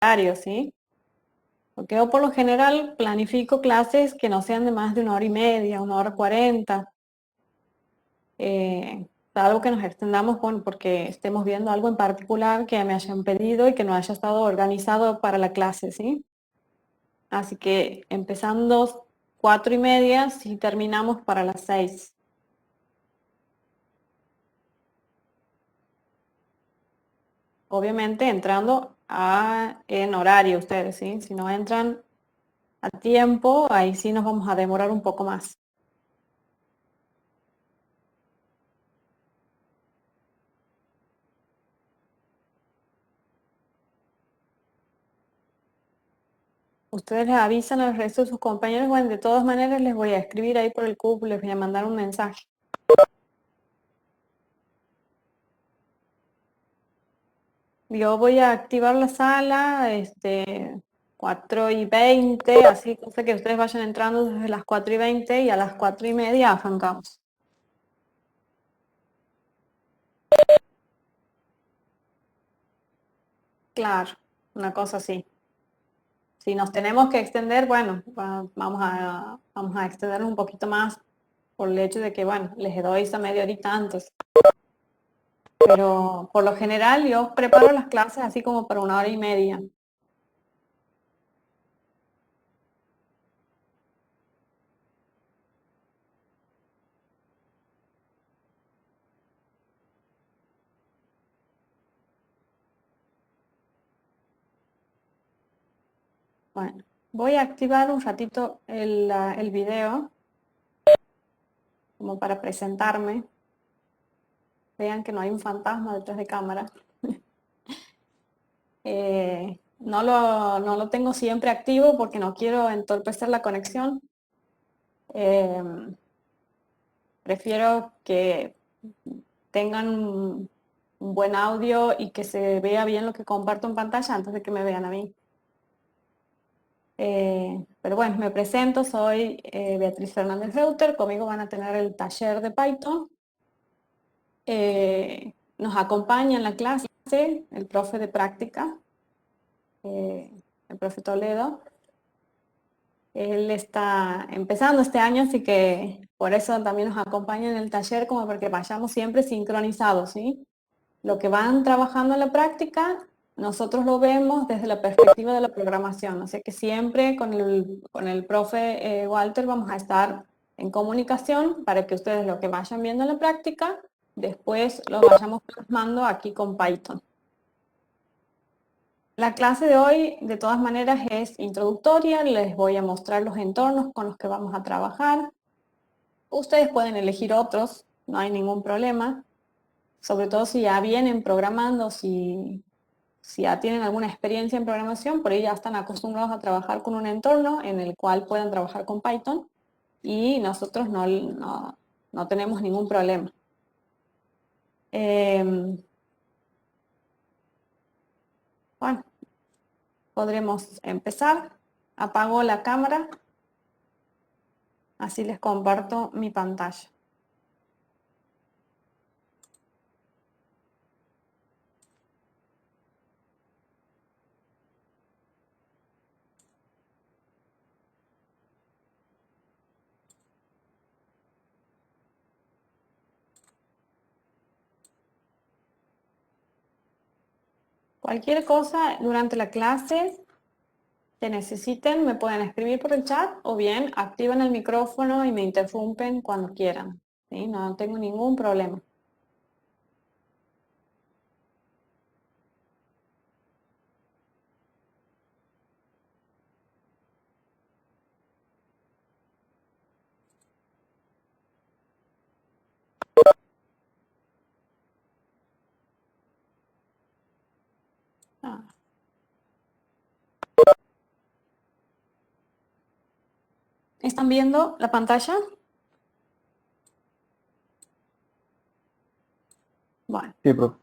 horario, ¿sí? Porque yo por lo general planifico clases que no sean de más de 1 hora y media, 1 hora 40. Algo que nos extendamos, bueno, porque estemos viendo algo en particular que me hayan pedido y que no haya estado organizado para la clase, ¿sí? Así que empezando 4:30, si terminamos para las 6. Obviamente entrando en horario ustedes, ¿sí? Si no entran a tiempo, ahí sí nos vamos a demorar un poco más. Ustedes les avisan al resto de sus compañeros, bueno, de todas maneras les voy a escribir ahí por el CUP, les voy a mandar un mensaje. Yo voy a activar la sala, 4:20, así, cosa que ustedes vayan entrando desde las 4:20 y a las 4:30 arrancamos. Claro, una cosa así. Si nos tenemos que extender, bueno, vamos a extendernos un poquito más por el hecho de que, bueno, les doy esa media horita antes. Pero por lo general yo preparo las clases así como para 1 hora y media. Bueno, voy a activar un ratito el video como para presentarme. Vean que no hay un fantasma detrás de cámara. No lo tengo siempre activo porque no quiero entorpecer la conexión. Prefiero que tengan un buen audio y que se vea bien lo que comparto en pantalla antes de que me vean a mí. Pero bueno, me presento, soy Beatriz Fernández Reuter, conmigo van a tener el taller de Python. Nos acompaña en la clase el profe de práctica, el profe Toledo. Él está empezando este año, así que por eso también nos acompaña en el taller, como porque vayamos siempre sincronizados, ¿sí? Lo que van trabajando en la práctica, nosotros lo vemos desde la perspectiva de la programación, o sea que siempre con el profe Walter vamos a estar en comunicación para que ustedes lo que vayan viendo en la práctica, después lo vayamos plasmando aquí con Python. La clase de hoy, de todas maneras, es introductoria, les voy a mostrar los entornos con los que vamos a trabajar. Ustedes pueden elegir otros, no hay ningún problema, sobre todo si ya vienen programando, si ya tienen alguna experiencia en programación, por ahí ya están acostumbrados a trabajar con un entorno en el cual puedan trabajar con Python y nosotros no tenemos ningún problema. Bueno, podremos empezar. Apago la cámara, así les comparto mi pantalla. Cualquier cosa durante la clase que necesiten, me pueden escribir por el chat o bien activan el micrófono y me interrumpen cuando quieran. ¿Sí? No tengo ningún problema. Ah. ¿Están viendo la pantalla? Bueno. Sí, profe.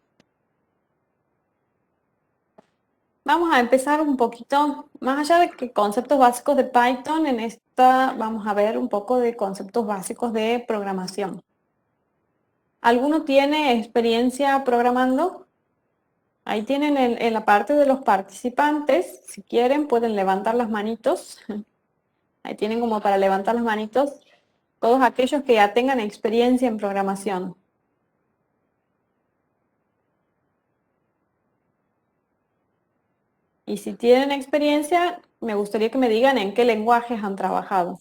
Vamos a empezar un poquito, más allá de que conceptos básicos de Python, en esta vamos a ver un poco de conceptos básicos de programación. ¿Alguno tiene experiencia programando? Ahí tienen en la parte de los participantes, si quieren pueden levantar las manitos. Ahí tienen como para levantar las manitos todos aquellos que ya tengan experiencia en programación. Y si tienen experiencia, me gustaría que me digan en qué lenguajes han trabajado.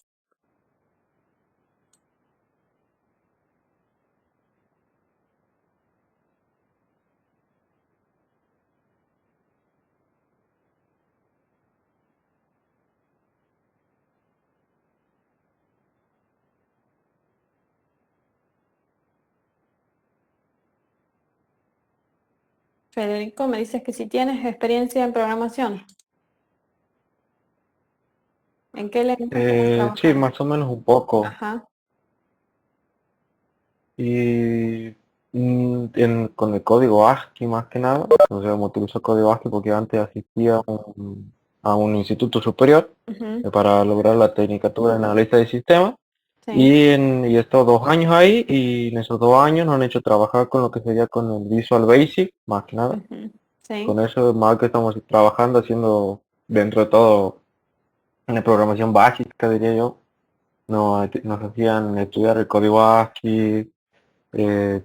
Federico, me dices que si tienes experiencia en programación. ¿En qué lenguaje has Sí, trabajado? más o menos un poco. Ajá. Y con el código ASCII más que nada, o sea, utilizo código ASCII porque antes asistía a un instituto superior Ujú, para lograr la tecnicatura en analista de sistemas. sí. Y he estado 2 años ahí y en esos 2 años nos han hecho trabajar con lo que sería con el Visual Basic, más que nada. Ujú, sí. Con eso más que estamos trabajando haciendo dentro de todo una programación básica, diría yo. Nos hacían estudiar el código ASCII,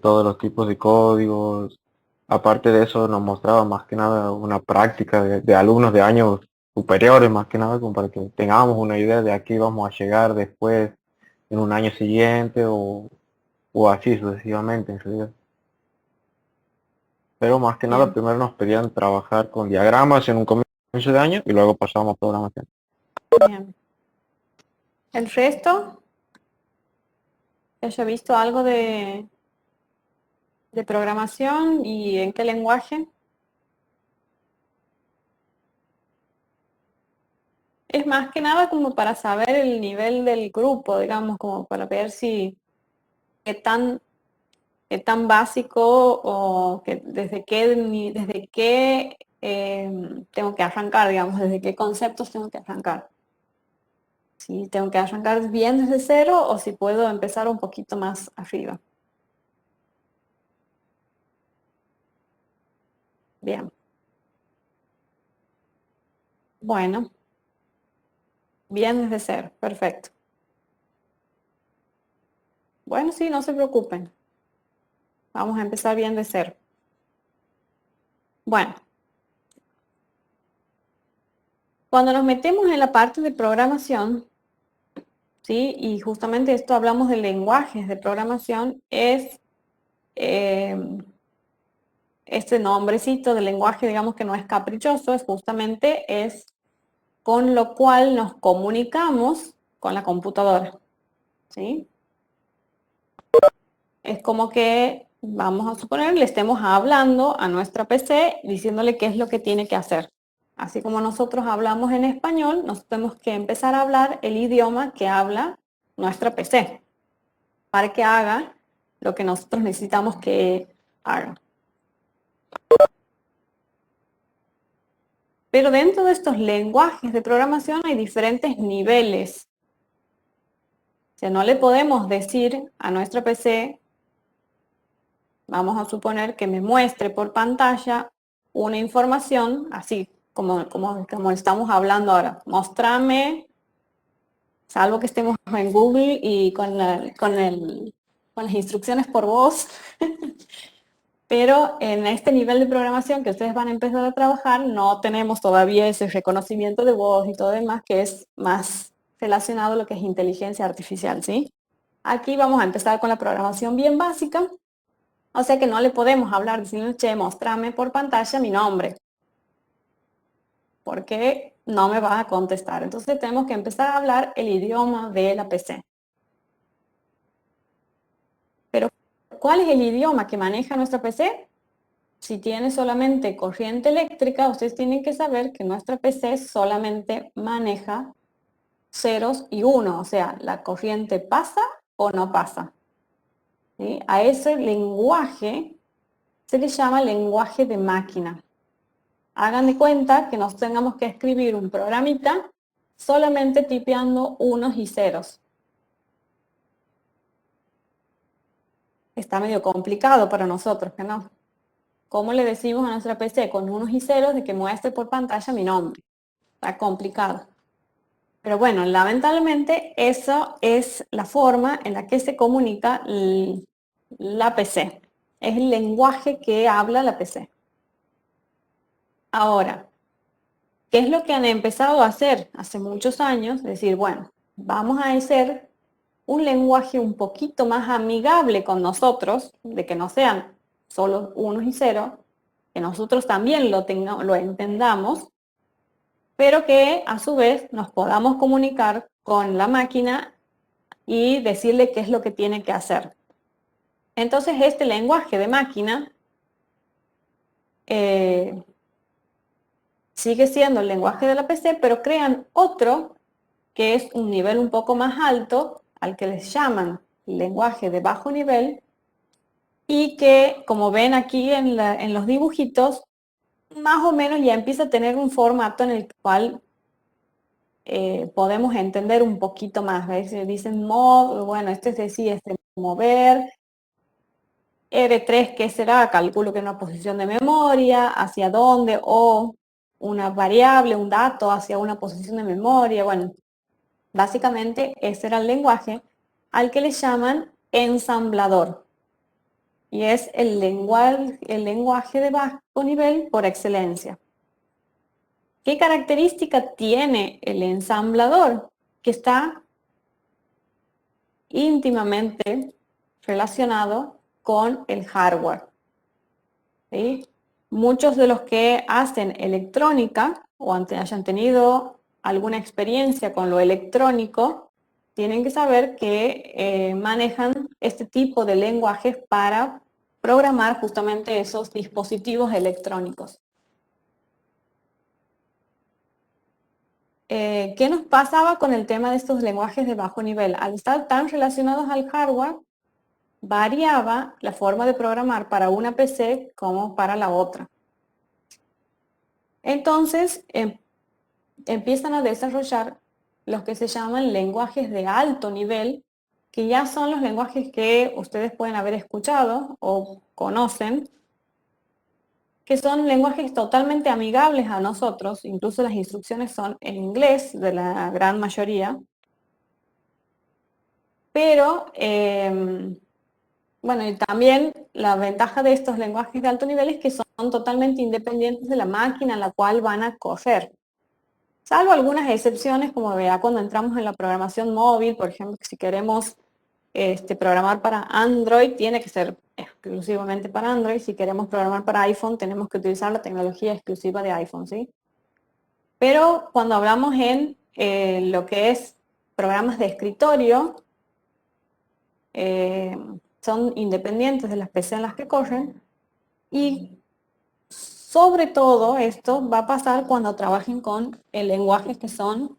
todos los tipos de códigos. Aparte de eso nos mostraba más que nada una práctica de alumnos de años superiores, más que nada, como para que tengamos una idea de a qué íbamos a llegar después en un año siguiente o así sucesivamente en realidad. Pero más que nada Bien, primero nos pedían trabajar con diagramas en un comienzo de año y luego pasamos a programación. bien. ¿El resto? ¿Que haya visto algo de programación y en qué lenguaje? Es más que nada como para saber el nivel del grupo, digamos, como para ver si qué tan, qué tan básico o que desde qué tengo que arrancar, digamos, desde qué conceptos tengo que arrancar. Si tengo que arrancar bien desde cero o si puedo empezar un poquito más arriba. Bien, bueno, bien desde cero, perfecto. Bueno, sí, no se preocupen. Vamos a empezar bien de cero. Bueno, cuando nos metemos en la parte de programación, ¿sí? Y justamente esto hablamos de lenguajes de programación, es eh, este nombrecito de lenguaje, digamos que no es caprichoso, es justamente es con lo cual nos comunicamos con la computadora, ¿sí? Es como que, vamos a suponer, le estemos hablando a nuestra PC diciéndole qué es lo que tiene que hacer. Así como nosotros hablamos en español, nos tenemos que empezar a hablar el idioma que habla nuestra PC para que haga lo que nosotros necesitamos que haga. Pero dentro de estos lenguajes de programación hay diferentes niveles. O sea, no le podemos decir a nuestra PC, vamos a suponer que me muestre por pantalla una información, así como estamos hablando ahora. Mostrame, salvo que estemos en Google y con las instrucciones por voz. Pero en este nivel de programación que ustedes van a empezar a trabajar, no tenemos todavía ese reconocimiento de voz y todo demás, que es más relacionado a lo que es inteligencia artificial, ¿sí? Aquí vamos a empezar con la programación bien básica, o sea que no le podemos hablar diciendo, che, mostrame por pantalla mi nombre, porque no me va a contestar. Entonces tenemos que empezar a hablar el idioma de la PC. Pero, ¿cuál es el idioma que maneja nuestra PC? Si tiene solamente corriente eléctrica, ustedes tienen que saber que nuestra PC solamente maneja ceros y uno, o sea, la corriente pasa o no pasa. ¿Sí? A ese lenguaje se le llama lenguaje de máquina. Hagan de cuenta que nos tengamos que escribir un programita solamente tipeando unos y ceros. Está medio complicado para nosotros, ¿que no? ¿Cómo le decimos a nuestra PC con unos y ceros de que muestre por pantalla mi nombre? Está complicado. Pero bueno, lamentablemente eso es la forma en la que se comunica la PC. Es el lenguaje que habla la PC. Ahora, ¿qué es lo que han empezado a hacer hace muchos años? Decir, bueno, vamos a hacer un lenguaje un poquito más amigable con nosotros, de que no sean solo unos y ceros, que nosotros también lo entendamos, pero que a su vez nos podamos comunicar con la máquina y decirle qué es lo que tiene que hacer. Entonces este lenguaje de máquina sigue siendo el lenguaje de la PC, pero crean otro que es un nivel un poco más alto, al que les llaman lenguaje de bajo nivel, y que, como ven aquí en los dibujitos, más o menos ya empieza a tener un formato en el cual podemos entender un poquito más. ¿Ves? Dicen move, bueno, este es decir, este mover. R3, ¿qué será? Calculo que es una posición de memoria, hacia dónde, o una variable, un dato hacia una posición de memoria. Bueno, básicamente ese era el lenguaje al que le llaman ensamblador. Y es el lenguaje de bajo nivel por excelencia. ¿Qué característica tiene el ensamblador? Que está íntimamente relacionado con el hardware. ¿Sí? Muchos de los que hacen electrónica o hayan tenido alguna experiencia con lo electrónico, tienen que saber que manejan este tipo de lenguajes para programar justamente esos dispositivos electrónicos. ¿Qué nos pasaba con el tema de estos lenguajes de bajo nivel? Al estar tan relacionados al hardware, variaba la forma de programar para una PC como para la otra. Entonces, empiezan a desarrollar los que se llaman lenguajes de alto nivel, que ya son los lenguajes que ustedes pueden haber escuchado o conocen, que son lenguajes totalmente amigables a nosotros, incluso las instrucciones son en inglés de la gran mayoría, pero bueno, y también la ventaja de estos lenguajes de alto nivel es que son totalmente independientes de la máquina en la cual van a correr. Salvo algunas excepciones, como vea cuando entramos en la programación móvil, por ejemplo, si queremos programar para Android, tiene que ser exclusivamente para Android. Si queremos programar para iPhone, tenemos que utilizar la tecnología exclusiva de iPhone, ¿sí? Pero cuando hablamos en lo que es programas de escritorio, son independientes de las PC en las que corren, y sobre todo esto va a pasar cuando trabajen con lenguajes que son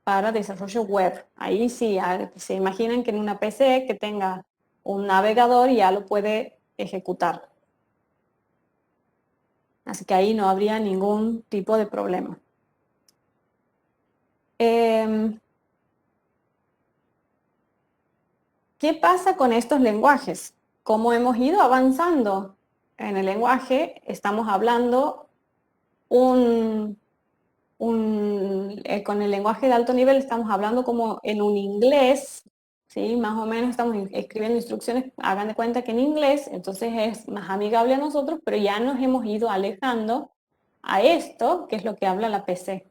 para desarrollo web. Ahí sí, se imaginan que en una PC que tenga un navegador ya lo puede ejecutar. Así que ahí no habría ningún tipo de problema. ¿Qué pasa con estos lenguajes? Como hemos ido avanzando en el lenguaje, estamos hablando con el lenguaje de alto nivel, estamos hablando como en un inglés, ¿sí? Más o menos estamos escribiendo instrucciones, hagan de cuenta que en inglés, entonces es más amigable a nosotros, pero ya nos hemos ido alejando a esto, que es lo que habla la PC.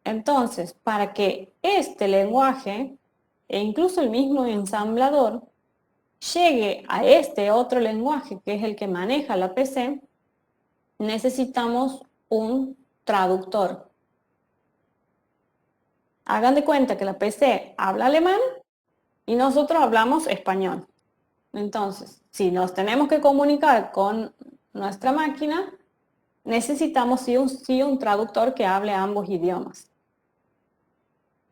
Entonces, para que este lenguaje, e incluso el mismo ensamblador, llegue a este otro lenguaje, que es el que maneja la PC, necesitamos un traductor. Hagan de cuenta que la PC habla alemán y nosotros hablamos español. Entonces, si nos tenemos que comunicar con nuestra máquina, necesitamos sí un traductor que hable ambos idiomas.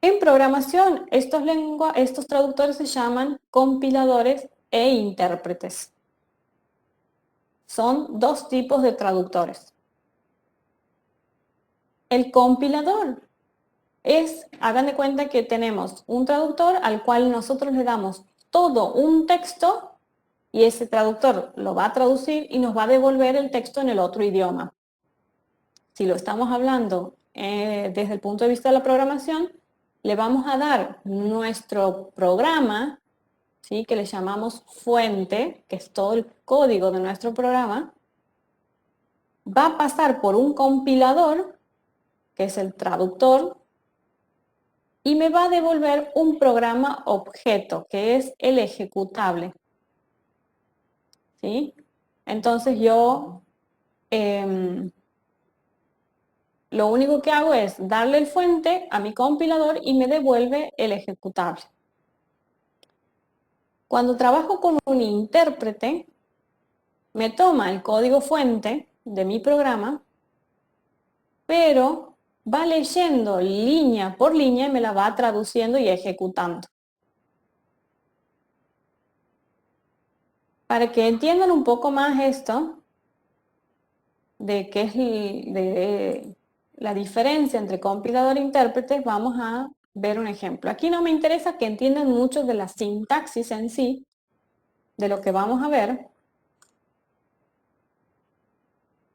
En programación, estos traductores se llaman compiladores e intérpretes. Son dos tipos de traductores. El compilador hagan de cuenta que tenemos un traductor al cual nosotros le damos todo un texto y ese traductor lo va a traducir y nos va a devolver el texto en el otro idioma. Si lo estamos hablando desde el punto de vista de la programación, le vamos a dar nuestro programa, ¿sí?, que le llamamos fuente, que es todo el código de nuestro programa, va a pasar por un compilador, que es el traductor, y me va a devolver un programa objeto, que es el ejecutable. ¿Sí? Entonces yo lo único que hago es darle el fuente a mi compilador y me devuelve el ejecutable. Cuando trabajo con un intérprete, me toma el código fuente de mi programa, pero va leyendo línea por línea y me la va traduciendo y ejecutando. Para que entiendan un poco más esto, de qué es de la diferencia entre compilador e intérprete, vamos a ver un ejemplo. Aquí no me interesa que entiendan mucho de la sintaxis en sí, de lo que vamos a ver,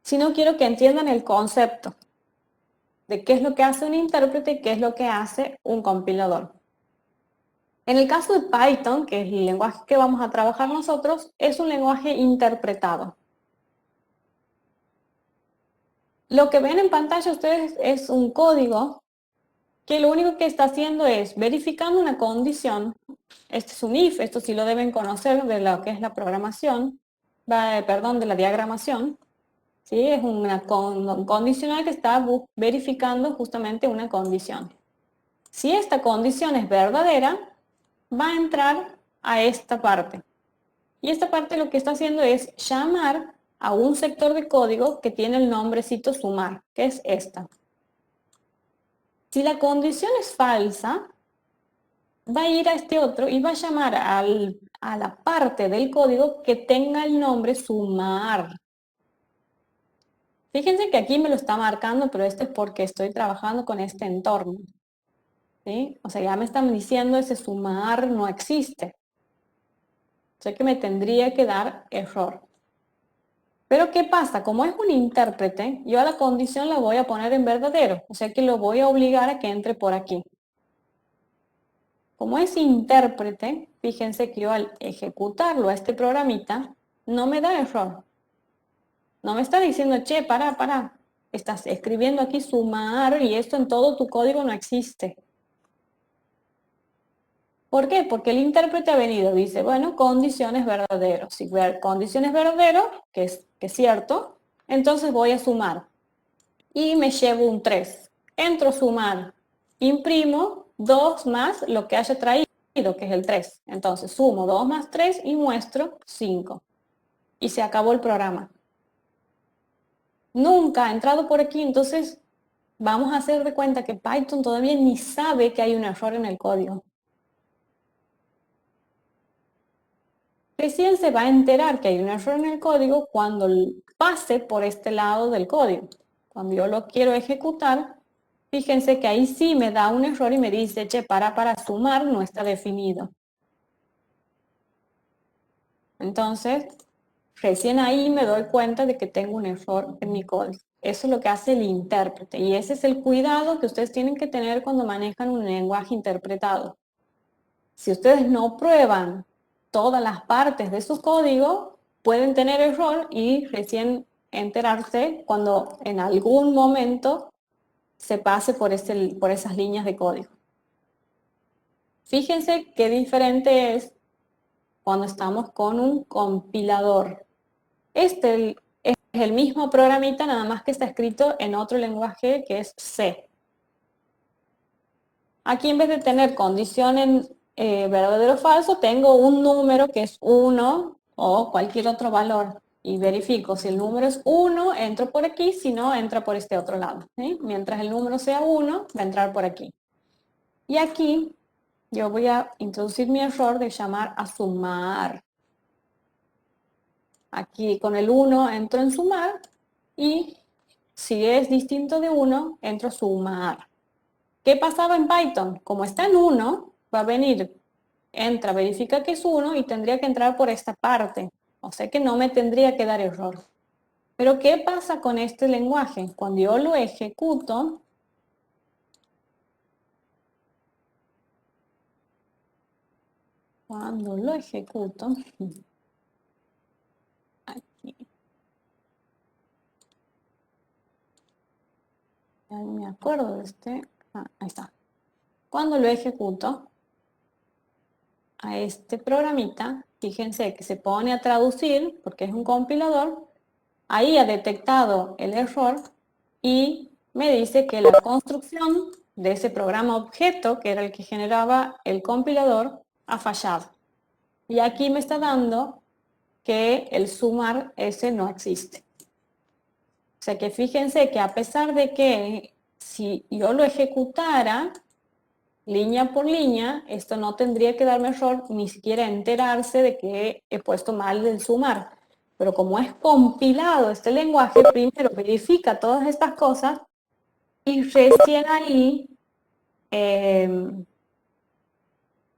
sino quiero que entiendan el concepto de qué es lo que hace un intérprete y qué es lo que hace un compilador. En el caso de Python, que es el lenguaje que vamos a trabajar nosotros, es un lenguaje interpretado. Lo que ven en pantalla ustedes es un código que lo único que está haciendo es verificando una condición. Este es un if, esto sí lo deben conocer de lo que es la programación, perdón, de la diagramación. ¿Sí? Es un condicional que está verificando justamente una condición. Si esta condición es verdadera, va a entrar a esta parte. Y esta parte lo que está haciendo es llamar a un sector de código que tiene el nombrecito sumar, que es esta. Si la condición es falsa, va a ir a este otro y va a llamar a la parte del código que tenga el nombre sumar. Fíjense que aquí me lo está marcando, pero esto es porque estoy trabajando con este entorno. ¿Sí? O sea, ya me están diciendo ese sumar no existe. O sea que me tendría que dar error. Pero ¿qué pasa? Como es un intérprete, yo a la condición la voy a poner en verdadero. O sea que lo voy a obligar a que entre por aquí. Como es intérprete, fíjense que yo al ejecutarlo a este programita, no me da error. No me está diciendo, che, para. Estás escribiendo aquí sumar y esto en todo tu código no existe. ¿Por qué? Porque el intérprete ha venido, dice, bueno, condiciones verdaderos. Si condiciones verdadero, que es cierto, entonces voy a sumar. Y me llevo un 3. Entro a sumar. Imprimo 2 más lo que haya traído, que es el 3. Entonces sumo 2 más 3 y muestro 5. Y se acabó el programa. Nunca ha entrado por aquí, entonces vamos a hacer de cuenta que Python todavía ni sabe que hay un error en el código. Recién se va a enterar que hay un error en el código cuando pase por este lado del código. Cuando yo lo quiero ejecutar, fíjense que ahí sí me da un error y me dice, che, para sumar no está definido. Entonces, recién ahí me doy cuenta de que tengo un error en mi código. Eso es lo que hace el intérprete y ese es el cuidado que ustedes tienen que tener cuando manejan un lenguaje interpretado. Si ustedes no prueban todas las partes de su código, pueden tener error y recién enterarse cuando en algún momento se pase por esas líneas de código. Fíjense qué diferente es cuando estamos con un compilador. Este es el mismo programita, nada más que está escrito en otro lenguaje que es C. Aquí en vez de tener condición en verdadero o falso, tengo un número que es 1 o cualquier otro valor. Y verifico si el número es 1, entro por aquí, si no, entra por este otro lado. ¿Sí? Mientras el número sea 1, va a entrar por aquí. Y aquí yo voy a introducir mi error de llamar a sumar. Aquí con el 1 entro en sumar y si es distinto de 1, entro a sumar. ¿Qué pasaba en Python? Como está en 1, va a venir, entra, verifica que es 1 y tendría que entrar por esta parte. O sea que no me tendría que dar error. Pero ¿qué pasa con este lenguaje? Cuando yo lo ejecuto, aquí, ya no me acuerdo de este, ahí está. Cuando lo ejecuto a este programita, fíjense que se pone a traducir, porque es un compilador, ahí ha detectado el error y me dice que la construcción de ese programa objeto, que era el que generaba el compilador, ha fallado. Y aquí me está dando que el sumar ese no existe. O sea que fíjense que a pesar de que si yo lo ejecutara línea por línea, esto no tendría que darme error, ni siquiera enterarse de que he puesto mal el sumar. Pero como es compilado este lenguaje, primero verifica todas estas cosas y recién ahí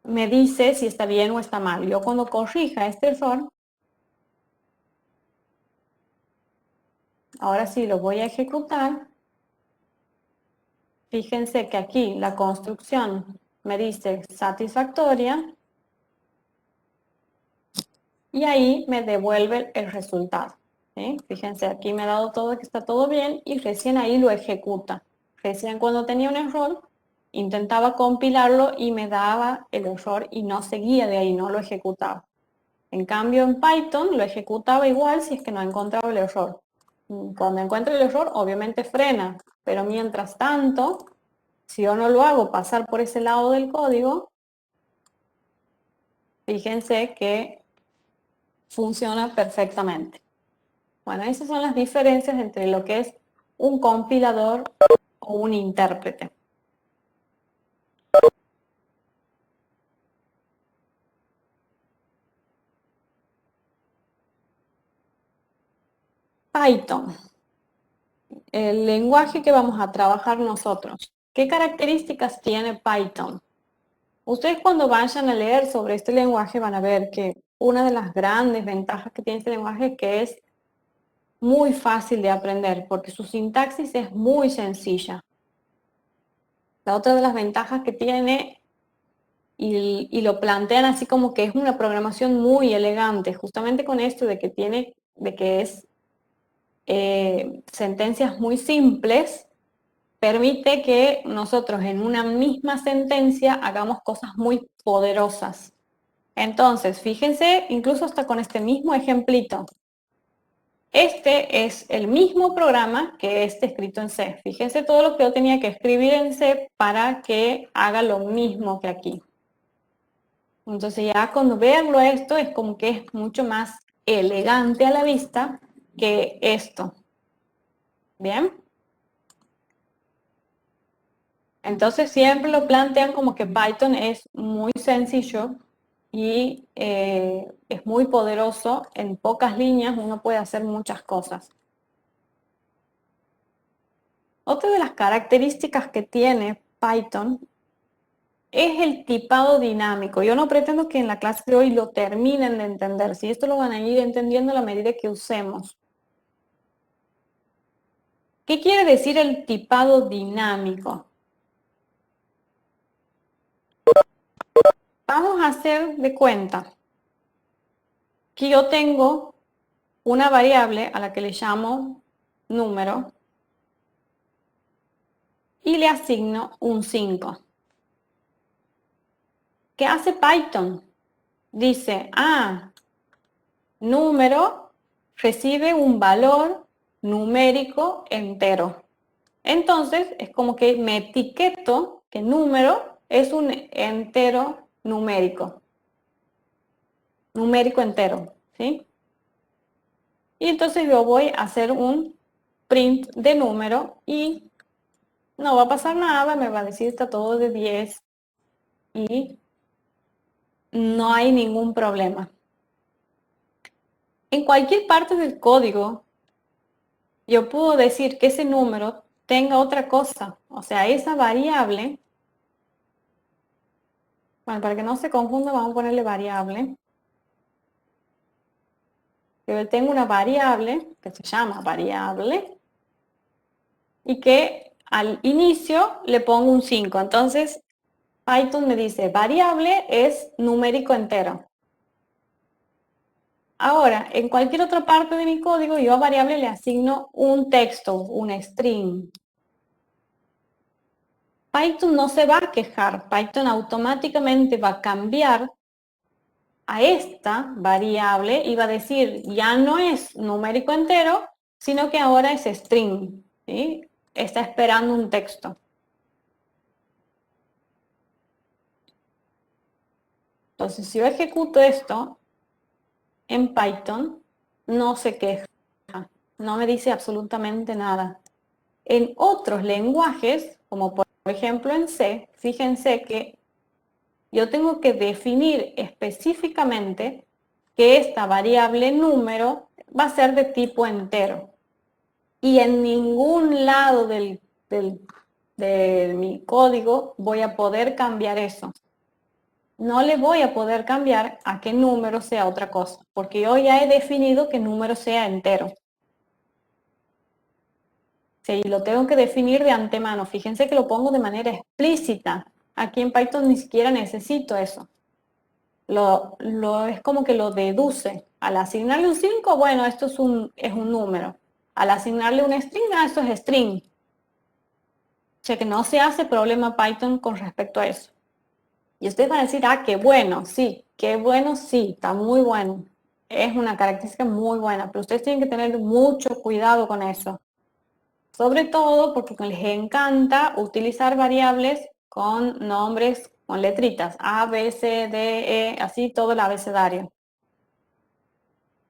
me dice si está bien o está mal. Yo cuando corrija este error, ahora sí lo voy a ejecutar. Fíjense que aquí la construcción me dice satisfactoria y ahí me devuelve el resultado. ¿Sí? Fíjense, aquí me ha dado todo que está todo bien y recién ahí lo ejecuta. Recién cuando tenía un error, intentaba compilarlo y me daba el error y no seguía de ahí, no lo ejecutaba. En cambio en Python lo ejecutaba igual si es que no encontraba el error. Cuando encuentra el error, obviamente frena, pero mientras tanto, si yo no lo hago pasar por ese lado del código, fíjense que funciona perfectamente. Bueno, esas son las diferencias entre lo que es un compilador o un intérprete. Python, el lenguaje que vamos a trabajar nosotros. ¿Qué características tiene Python? Ustedes cuando vayan a leer sobre este lenguaje van a ver que una de las grandes ventajas que tiene este lenguaje es que es muy fácil de aprender porque su sintaxis es muy sencilla. La otra de las ventajas que tiene, y lo plantean así como que es una programación muy elegante, justamente con esto de que es sentencias muy simples, permite que nosotros en una misma sentencia hagamos cosas muy poderosas. Entonces, fíjense, incluso hasta con este mismo ejemplito, este es el mismo programa que este escrito en C. Fíjense todo lo que yo tenía que escribir en C para que haga lo mismo que aquí. Entonces ya cuando verlo esto es como que es mucho más elegante a la vista que esto. ¿Bien? Entonces siempre lo plantean como que Python es muy sencillo y es muy poderoso. En pocas líneas uno puede hacer muchas cosas. Otra de las características que tiene Python es el tipado dinámico. Yo no pretendo que en la clase de hoy lo terminen de entender. Si esto lo van a ir entendiendo a la medida que usemos. ¿Qué quiere decir el tipado dinámico? Vamos a hacer de cuenta que yo tengo una variable a la que le llamo número y le asigno un 5. ¿Qué hace Python? Dice, número recibe un valor numérico entero. Entonces, es como que me etiqueto que número es un entero numérico. Numérico entero, ¿sí? Y entonces yo voy a hacer un print de número y no va a pasar nada, me va a decir está todo de 10 y no hay ningún problema. En cualquier parte del código, yo puedo decir que ese número tenga otra cosa. O sea, esa variable, bueno, para que no se confunda, vamos a ponerle variable. que tengo una variable que se llama variable y que al inicio le pongo un 5. Entonces, Python me dice, variable es numérico entero. Ahora, en cualquier otra parte de mi código, yo a variable le asigno un texto, un string. Python no se va a quejar, Python automáticamente va a cambiar a esta variable y va a decir, ya no es numérico entero, sino que ahora es string, ¿sí? Está esperando un texto. Entonces, si yo ejecuto esto en Python, no se queja, no me dice absolutamente nada. En otros lenguajes, como por ejemplo en C, fíjense que yo tengo que definir específicamente que esta variable número va a ser de tipo entero. Y en ningún lado de mi código voy a poder cambiar eso. No le voy a poder cambiar a que número sea otra cosa, porque yo ya he definido que número sea entero. Sí, lo tengo que definir de antemano. Fíjense que lo pongo de manera explícita. Aquí en Python ni siquiera necesito eso. Es como que lo deduce. Al asignarle un 5, bueno, esto es un número. Al asignarle un string, esto es string. O sea que no se hace problema Python con respecto a eso. Y ustedes van a decir, qué bueno, sí, está muy bueno. Es una característica muy buena, pero ustedes tienen que tener mucho cuidado con eso. Sobre todo porque les encanta utilizar variables con nombres, con letritas, A, B, C, D, E, así todo el abecedario.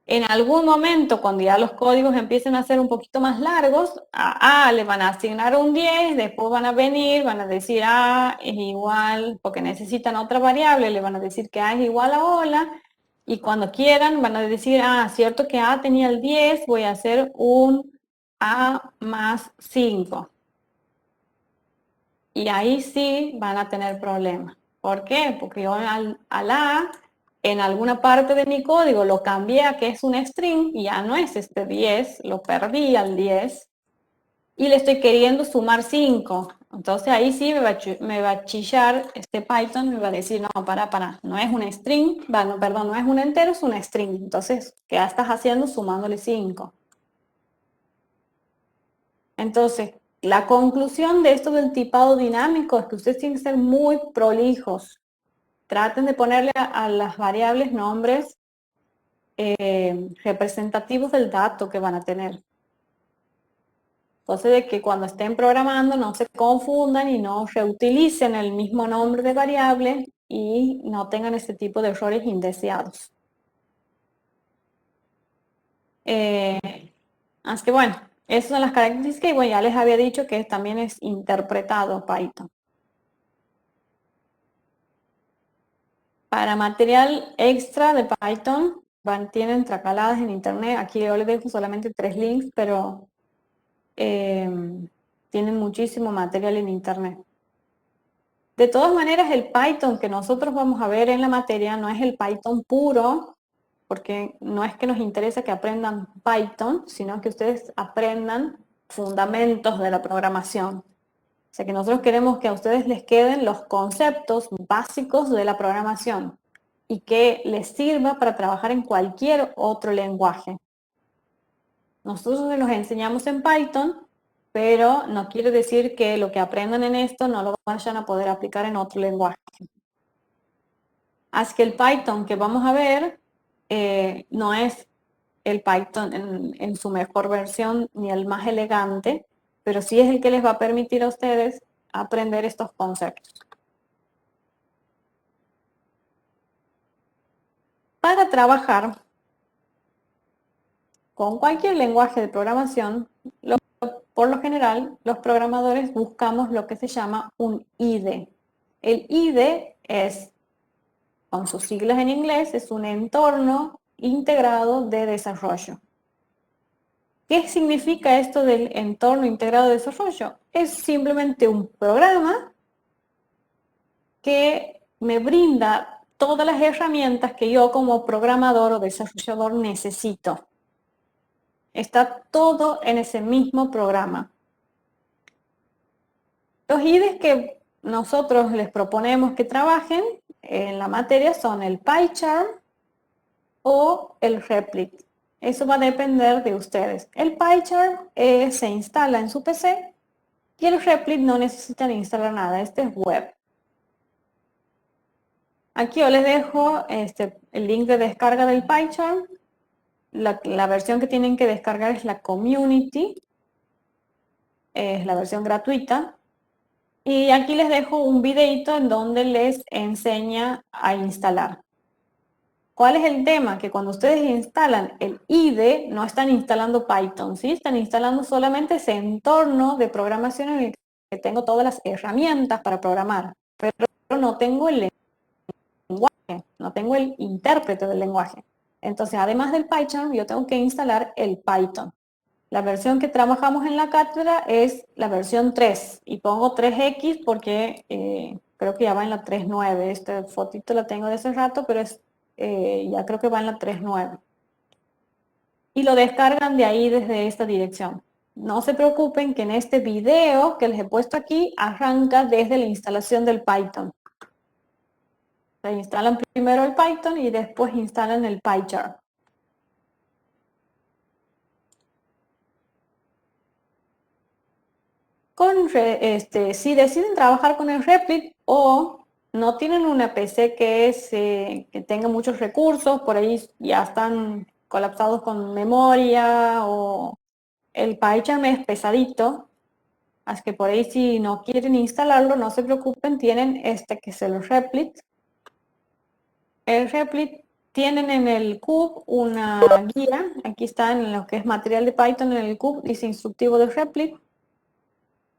En algún momento, cuando ya los códigos empiecen a ser un poquito más largos, a A le van a asignar un 10, después van a venir, van a decir A es igual, porque necesitan otra variable, le van a decir que A es igual a hola, y cuando quieran van a decir, cierto que A tenía el 10, voy a hacer un A más 5. Y ahí sí van a tener problemas. ¿Por qué? Porque yo al A en alguna parte de mi código lo cambié a que es un string y ya no es este 10, lo perdí al 10 y le estoy queriendo sumar 5. Entonces ahí sí me va a chillar este Python, me va a decir, no, para, no es un string, perdón, no es un entero, es un string. Entonces, ¿qué estás haciendo sumándole 5? Entonces, la conclusión de esto del tipado dinámico es que ustedes tienen que ser muy prolijos. Traten de ponerle a las variables nombres representativos del dato que van a tener. Entonces, de que cuando estén programando no se confundan y no reutilicen el mismo nombre de variable y no tengan este tipo de errores indeseados. Así que bueno, esas son las características y bueno, ya les había dicho que también es interpretado Python. Para material extra de Python, tienen tracaladas en internet. Aquí yo les dejo solamente 3 links, pero tienen muchísimo material en internet. De todas maneras, el Python que nosotros vamos a ver en la materia no es el Python puro, porque no es que nos interesa que aprendan Python, sino que ustedes aprendan fundamentos de la programación. O sea que nosotros queremos que a ustedes les queden los conceptos básicos de la programación y que les sirva para trabajar en cualquier otro lenguaje. Nosotros los enseñamos en Python, pero no quiere decir que lo que aprendan en esto no lo vayan a poder aplicar en otro lenguaje. Así que el Python que vamos a ver no es el Python en su mejor versión ni el más elegante, pero sí es el que les va a permitir a ustedes aprender estos conceptos. Para trabajar con cualquier lenguaje de programación, por lo general, los programadores buscamos lo que se llama un IDE. El IDE es, con sus siglas en inglés, es un entorno integrado de desarrollo. ¿Qué significa esto del entorno integrado de desarrollo? Es simplemente un programa que me brinda todas las herramientas que yo como programador o desarrollador necesito. Está todo en ese mismo programa. Los IDEs que nosotros les proponemos que trabajen en la materia son el PyCharm o el Replit. Eso va a depender de ustedes. El PyCharm se instala en su PC y el Replit no necesitan instalar nada. Este es web. Aquí yo les dejo el link de descarga del PyCharm. La versión que tienen que descargar es la Community. Es la versión gratuita. Y aquí les dejo un videito en donde les enseña a instalar. ¿Cuál es el tema? Que cuando ustedes instalan el IDE, no están instalando Python, ¿sí? Están instalando solamente ese entorno de programación en el que tengo todas las herramientas para programar, pero no tengo el lenguaje, no tengo el intérprete del lenguaje. Entonces, además del PyCharm, yo tengo que instalar el Python. La versión que trabajamos en la cátedra es la versión 3 y pongo 3X porque creo que ya va en la 3.9. Esta fotito la tengo de hace rato, pero ya creo que va en la 3.9. Y lo descargan de ahí desde esta dirección. No se preocupen que en este video que les he puesto aquí arranca desde la instalación del Python. Se instalan primero el Python y después instalan el PyCharm. Si deciden trabajar con el Replit o no tienen una PC que tenga muchos recursos, por ahí ya están colapsados con memoria o el PyCharm es pesadito, así que por ahí si no quieren instalarlo, no se preocupen, tienen este que es el Replit. El Replit tienen en el CUB una guía, aquí está en lo que es material de Python en el CUB, dice instructivo de Replit.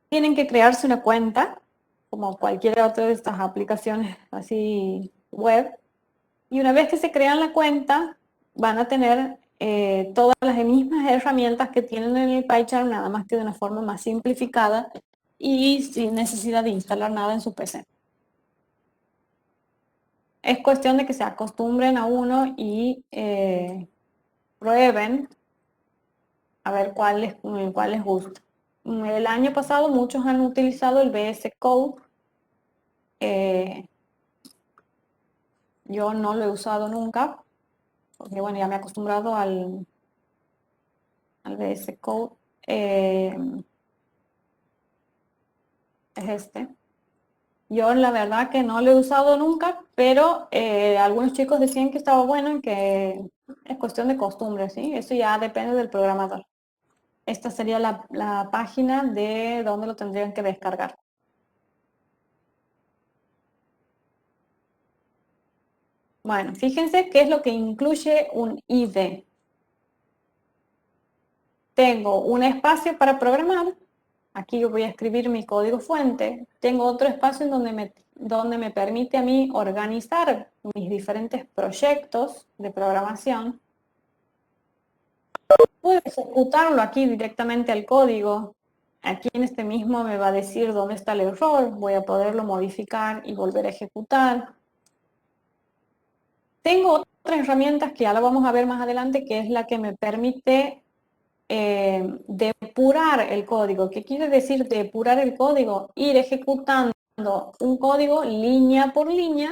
Tienen que crearse una cuenta, como cualquier otra de estas aplicaciones así web. Y una vez que se crean la cuenta, van a tener todas las mismas herramientas que tienen en el PyCharm, nada más que de una forma más simplificada y sin necesidad de instalar nada en su PC. Es cuestión de que se acostumbren a uno y prueben a ver cuál les gusta. El año pasado muchos han utilizado el VS Code. Yo no lo he usado nunca, porque bueno, ya me he acostumbrado al VS Code. Es este. Yo la verdad que no lo he usado nunca, pero algunos chicos decían que estaba bueno y que es cuestión de costumbre, ¿sí? Eso ya depende del programador. Esta sería la página de donde lo tendrían que descargar. Bueno, fíjense qué es lo que incluye un IDE. Tengo un espacio para programar. Aquí yo voy a escribir mi código fuente. Tengo otro espacio en donde me permite a mí organizar mis diferentes proyectos de programación. Puedo ejecutarlo aquí directamente al código. Aquí en este mismo me va a decir dónde está el error. Voy a poderlo modificar y volver a ejecutar. Tengo otras herramientas que ya la vamos a ver más adelante, que es la que me permite depurar el código. ¿Qué quiere decir depurar el código? Ir ejecutando un código línea por línea,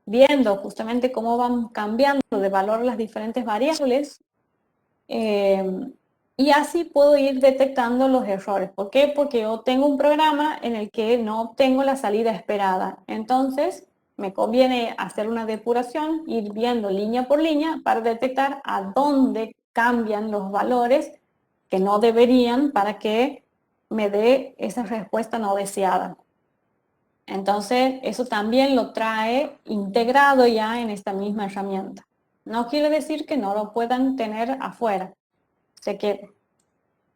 viendo justamente cómo van cambiando de valor las diferentes variables, y así puedo ir detectando los errores. ¿Por qué? Porque yo tengo un programa en el que no obtengo la salida esperada. Entonces, me conviene hacer una depuración, ir viendo línea por línea para detectar a dónde cambian los valores que no deberían para que me dé esa respuesta no deseada. Entonces, eso también lo trae integrado ya en esta misma herramienta. No quiere decir que no lo puedan tener afuera. Sé que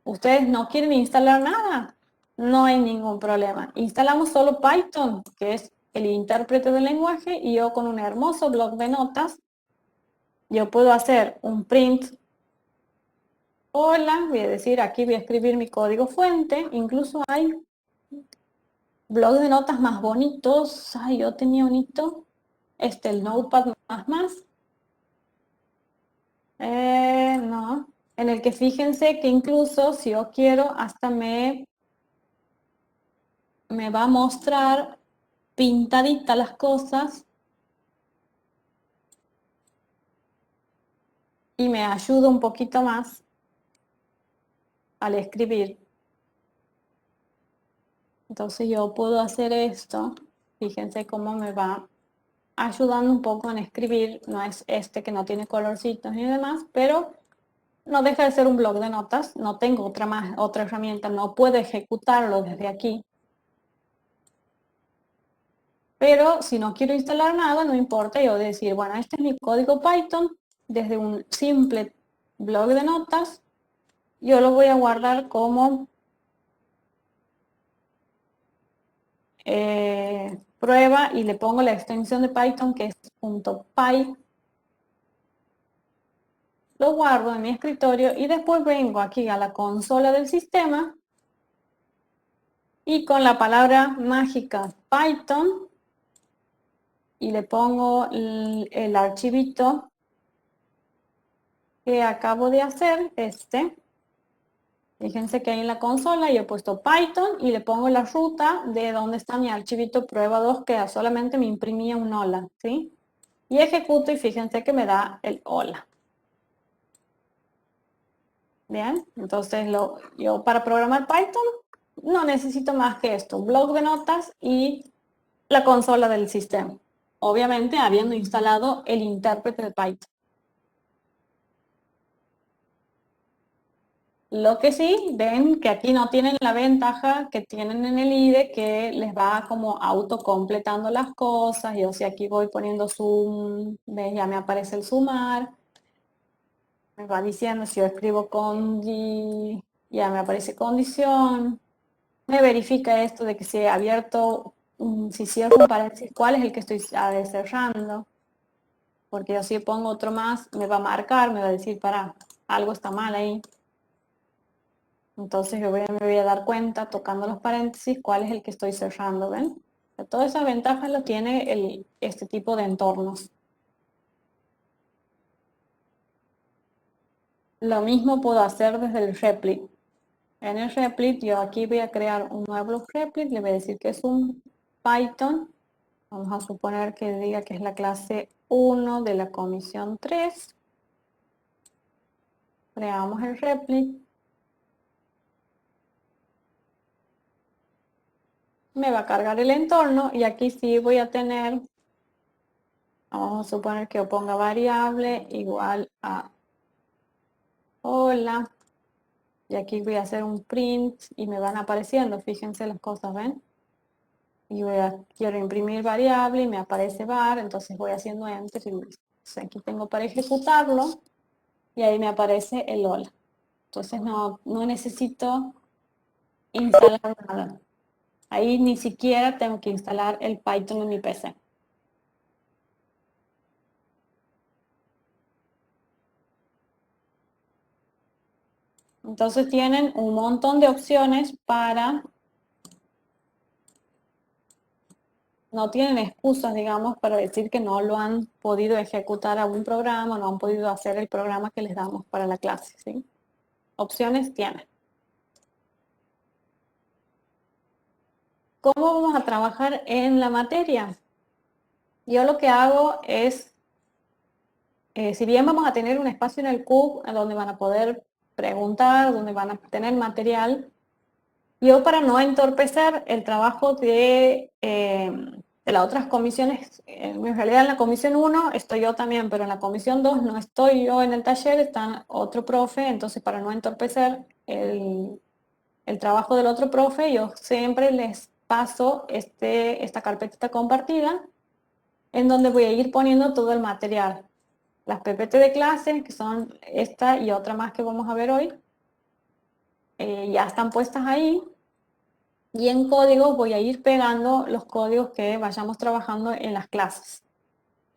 ustedes no quieren instalar nada, no hay ningún problema. Instalamos solo Python, que es el intérprete del lenguaje, y yo con un hermoso bloc de notas, yo puedo hacer un print. Hola, voy a decir, aquí voy a escribir mi código fuente. Incluso hay blogs de notas más bonitos. Ay, yo tenía bonito. El Notepad más. No. en el que fíjense que incluso si yo quiero hasta me va a mostrar pintaditas las cosas y me ayuda un poquito más al escribir. Entonces yo puedo hacer esto, fíjense cómo me va ayudando un poco en escribir, no es este que no tiene colorcitos ni demás, pero no deja de ser un bloc de notas, no tengo otra herramienta, no puedo ejecutarlo desde aquí. Pero si no quiero instalar nada, no importa, yo decir, bueno, este es mi código Python, desde un simple bloc de notas, yo lo voy a guardar como prueba y le pongo la extensión de Python que es .py. Lo guardo en mi escritorio y después vengo aquí a la consola del sistema y con la palabra mágica Python y le pongo el archivito que acabo de hacer, Fíjense que ahí en la consola yo he puesto Python y le pongo la ruta de donde está mi archivito prueba 2 que solamente me imprimía un hola, ¿sí? Y ejecuto y fíjense que me da el hola. Bien, entonces yo para programar Python no necesito más que esto, un bloc de notas y la consola del sistema. Obviamente habiendo instalado el intérprete de Python. Lo que sí, ven que aquí no tienen la ventaja que tienen en el IDE, que les va como autocompletando las cosas. Yo si aquí voy poniendo zoom, ¿ves? Ya me aparece el sumar. Me va diciendo si yo escribo con ya me aparece condición. Me verifica esto de que si he abierto, si cierro un paréntesis, cuál es el que estoy cerrando. Porque yo si pongo otro más, me va a marcar, me va a decir, para, algo está mal ahí. Entonces me voy a dar cuenta, tocando los paréntesis, cuál es el que estoy cerrando, ¿ven? Todas esas ventajas lo tiene este tipo de entornos. Lo mismo puedo hacer desde el replit. En el replit, yo aquí voy a crear un nuevo replit, le voy a decir que es un Python. Vamos a suponer que diga que es la clase 1 de la comisión 3. Creamos el replit. Me va a cargar el entorno y aquí sí voy a tener, vamos a suponer que yo ponga variable igual a hola. Y aquí voy a hacer un print y me van apareciendo, fíjense las cosas, ¿ven? Y quiero imprimir variable y me aparece var, entonces voy haciendo enter y aquí tengo para ejecutarlo y ahí me aparece el hola. Entonces no necesito instalar nada. Ahí ni siquiera tengo que instalar el Python en mi PC. Entonces tienen un montón de opciones para, no tienen excusas, digamos, para decir que no lo han podido ejecutar a un programa, no han podido hacer el programa que les damos para la clase, ¿sí? Opciones tienen. ¿Cómo vamos a trabajar en la materia? Yo lo que hago es, si bien vamos a tener un espacio en el CUB donde van a poder preguntar, donde van a tener material, yo para no entorpecer el trabajo de las otras comisiones, en realidad en la comisión 1 estoy yo también, pero en la comisión 2 no estoy yo en el taller, está otro profe, entonces para no entorpecer el trabajo del otro profe, yo siempre les paso esta carpetita compartida en donde voy a ir poniendo todo el material. Las PPT de clase, que son esta y otra más que vamos a ver hoy, ya están puestas ahí. Y en código voy a ir pegando los códigos que vayamos trabajando en las clases.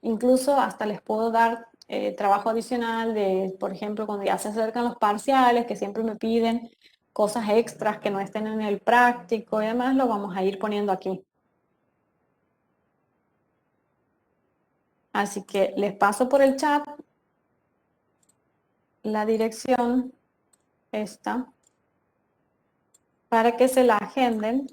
Incluso hasta les puedo dar trabajo adicional de, por ejemplo, cuando ya se acercan los parciales, que siempre me piden cosas extras que no estén en el práctico y demás, lo vamos a ir poniendo aquí. Así que les paso por el chat la dirección esta para que se la agenden.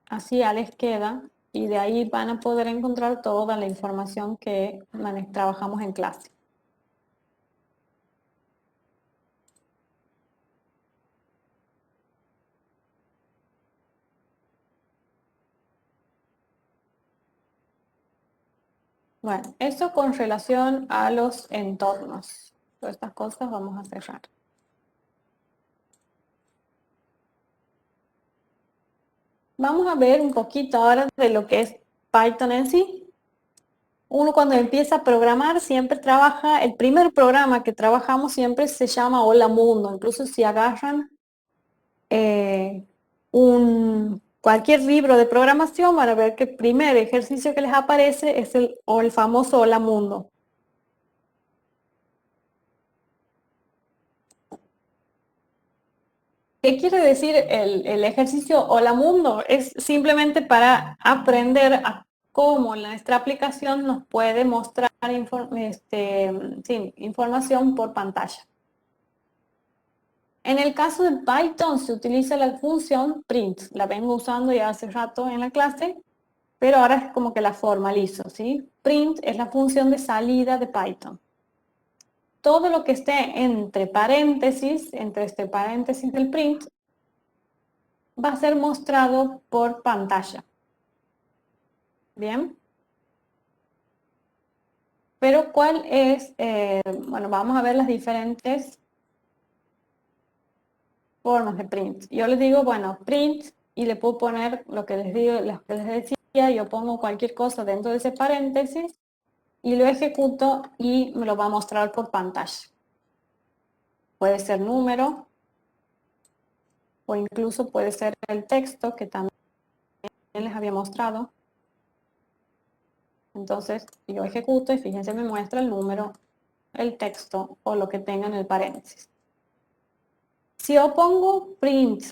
Así ya les queda y de ahí van a poder encontrar toda la información que trabajamos en clase. Bueno, eso con relación a los entornos. Todas estas cosas vamos a cerrar. Vamos a ver un poquito ahora de lo que es Python en sí. Uno cuando empieza a programar siempre trabaja, el primer programa que trabajamos siempre se llama Hola Mundo. Incluso si agarran cualquier libro de programación van a ver que el primer ejercicio que les aparece es el famoso Hola Mundo. ¿Qué quiere decir el ejercicio Hola Mundo? Es simplemente para aprender a cómo nuestra aplicación nos puede mostrar información por pantalla. En el caso de Python se utiliza la función print. La vengo usando ya hace rato en la clase, pero ahora es como que la formalizo, ¿sí? Print es la función de salida de Python. Todo lo que esté entre este paréntesis del print, va a ser mostrado por pantalla. ¿Bien? Pero ¿cuál es? Bueno, vamos a ver las diferentes formas de print. Yo les digo, bueno, print, y le puedo poner lo que les digo, lo que les decía, yo pongo cualquier cosa dentro de ese paréntesis y lo ejecuto y me lo va a mostrar por pantalla. Puede ser número o incluso puede ser el texto que también les había mostrado. Entonces yo ejecuto y fíjense, me muestra el número, el texto o lo que tenga en el paréntesis. Si yo pongo print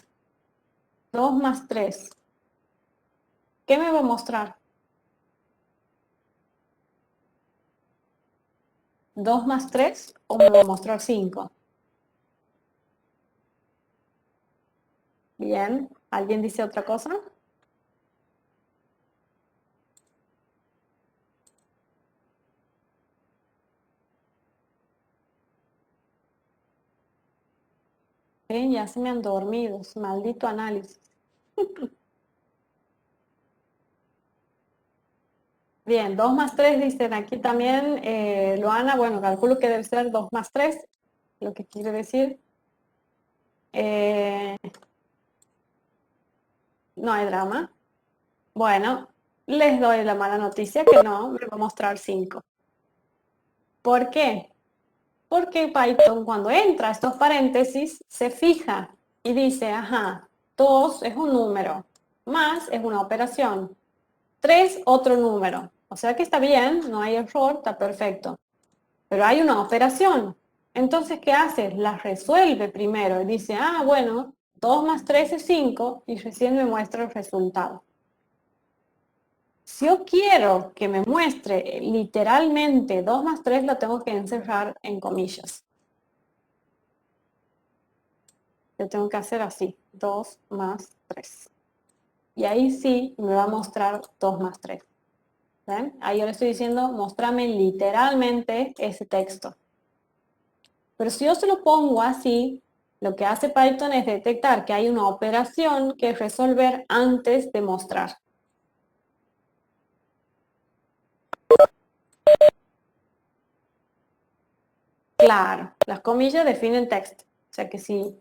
2 más 3, ¿qué me va a mostrar? 2 más 3 o me va a mostrar 5. Bien, ¿alguien dice otra cosa? Bien, ya se me han dormido, maldito análisis. Bien, 2 más 3 dicen aquí también, Luana, bueno, calculo que debe ser 2 más 3, lo que quiere decir. No hay drama. Bueno, les doy la mala noticia que no, me va a mostrar 5. ¿Por qué? Porque Python cuando entra a estos paréntesis se fija y dice, ajá, 2 es un número, más es una operación, 3 otro número. O sea que está bien, no hay error, está perfecto. Pero hay una operación. Entonces, ¿qué hace? La resuelve primero y dice, ah, bueno, 2 más 3 es 5 y recién me muestra el resultado. Si yo quiero que me muestre literalmente 2 más 3, lo tengo que encerrar en comillas. Yo tengo que hacer así, 2 más 3. Y ahí sí me va a mostrar 2 más 3. ¿Ven? Ahí yo le estoy diciendo, mostrame literalmente ese texto. Pero si yo se lo pongo así, lo que hace Python es detectar que hay una operación que resolver antes de mostrar. Claro, las comillas definen texto. O sea que si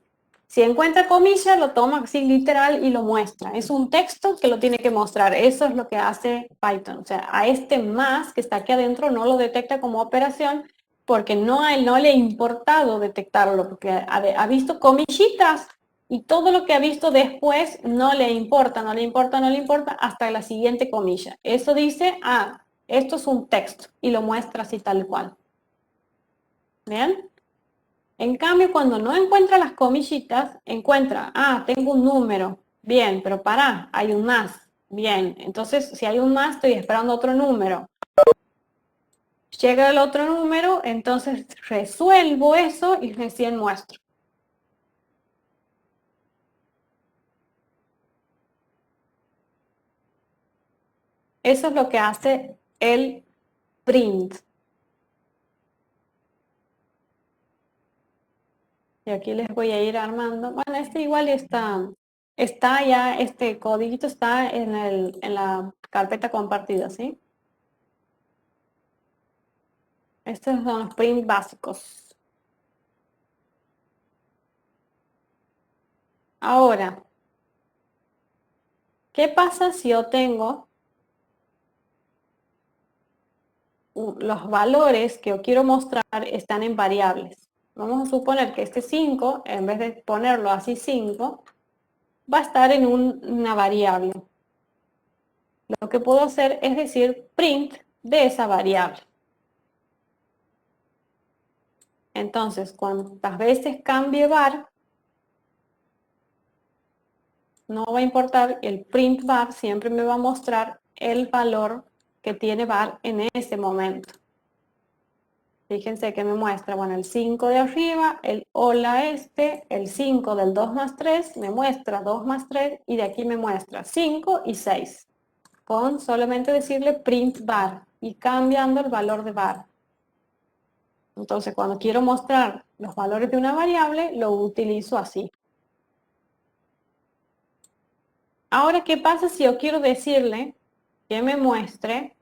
encuentra comillas, lo toma así literal y lo muestra. Es un texto que lo tiene que mostrar. Eso es lo que hace Python. O sea, a este más que está aquí adentro no lo detecta como operación porque no le ha importado detectarlo, porque ha visto comillitas y todo lo que ha visto después no le importa hasta la siguiente comilla. Eso dice, ah, esto es un texto y lo muestra así tal cual. ¿Bien? En cambio, cuando no encuentra las comillitas, encuentra, ah, tengo un número, Bien, pero pará, hay un más. Bien, entonces si hay un más, estoy esperando otro número. Llega el otro número, entonces resuelvo eso y recién muestro. Eso es lo que hace el print. Y aquí les voy a ir armando. Bueno, este igual está ya, este codiguito está en la carpeta compartida, ¿sí? Estos son los print básicos. Ahora, ¿qué pasa si yo tengo los valores que yo quiero mostrar están en variables? Vamos a suponer que este 5, en vez de ponerlo así 5, va a estar en una variable. Lo que puedo hacer es decir print de esa variable. Entonces, cuantas veces cambie var, no va a importar, el print var siempre me va a mostrar el valor que tiene var en ese momento. Fíjense que me muestra, bueno, el 5 de arriba, el hola el 5 del 2 más 3, me muestra 2 más 3 y de aquí me muestra 5 y 6. Con solamente decirle print var y cambiando el valor de var. Entonces, cuando quiero mostrar los valores de una variable, lo utilizo así. Ahora, ¿qué pasa si yo quiero decirle que me muestre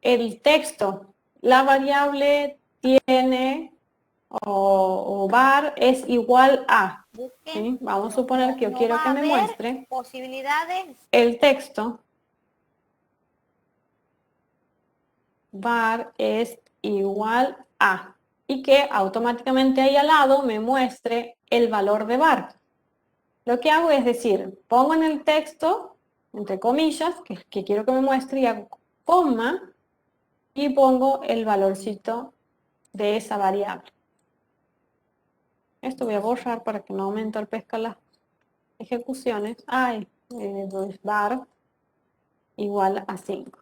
el texto? La variable tiene o var es igual a. ¿Sí? Vamos a suponer que yo quiero que me muestre posibilidades. El texto. Var es igual a. Y que automáticamente ahí al lado me muestre el valor de var. Lo que hago es decir, pongo en el texto, entre comillas, que quiero que me muestre, y hago coma, y pongo el valorcito de esa variable. Esto voy a borrar para que no aumente el pesca las ejecuciones. Var igual a 5.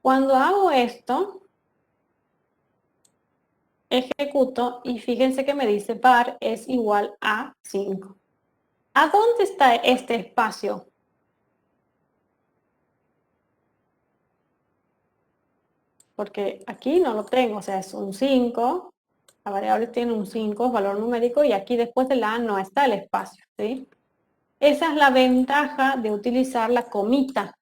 Cuando hago esto, ejecuto y fíjense que me dice var es igual a 5. ¿A dónde está este espacio? Porque aquí no lo tengo, o sea, es un 5, la variable tiene un 5, valor numérico, y aquí después de la A no está el espacio, ¿sí? Esa es la ventaja de utilizar la comita.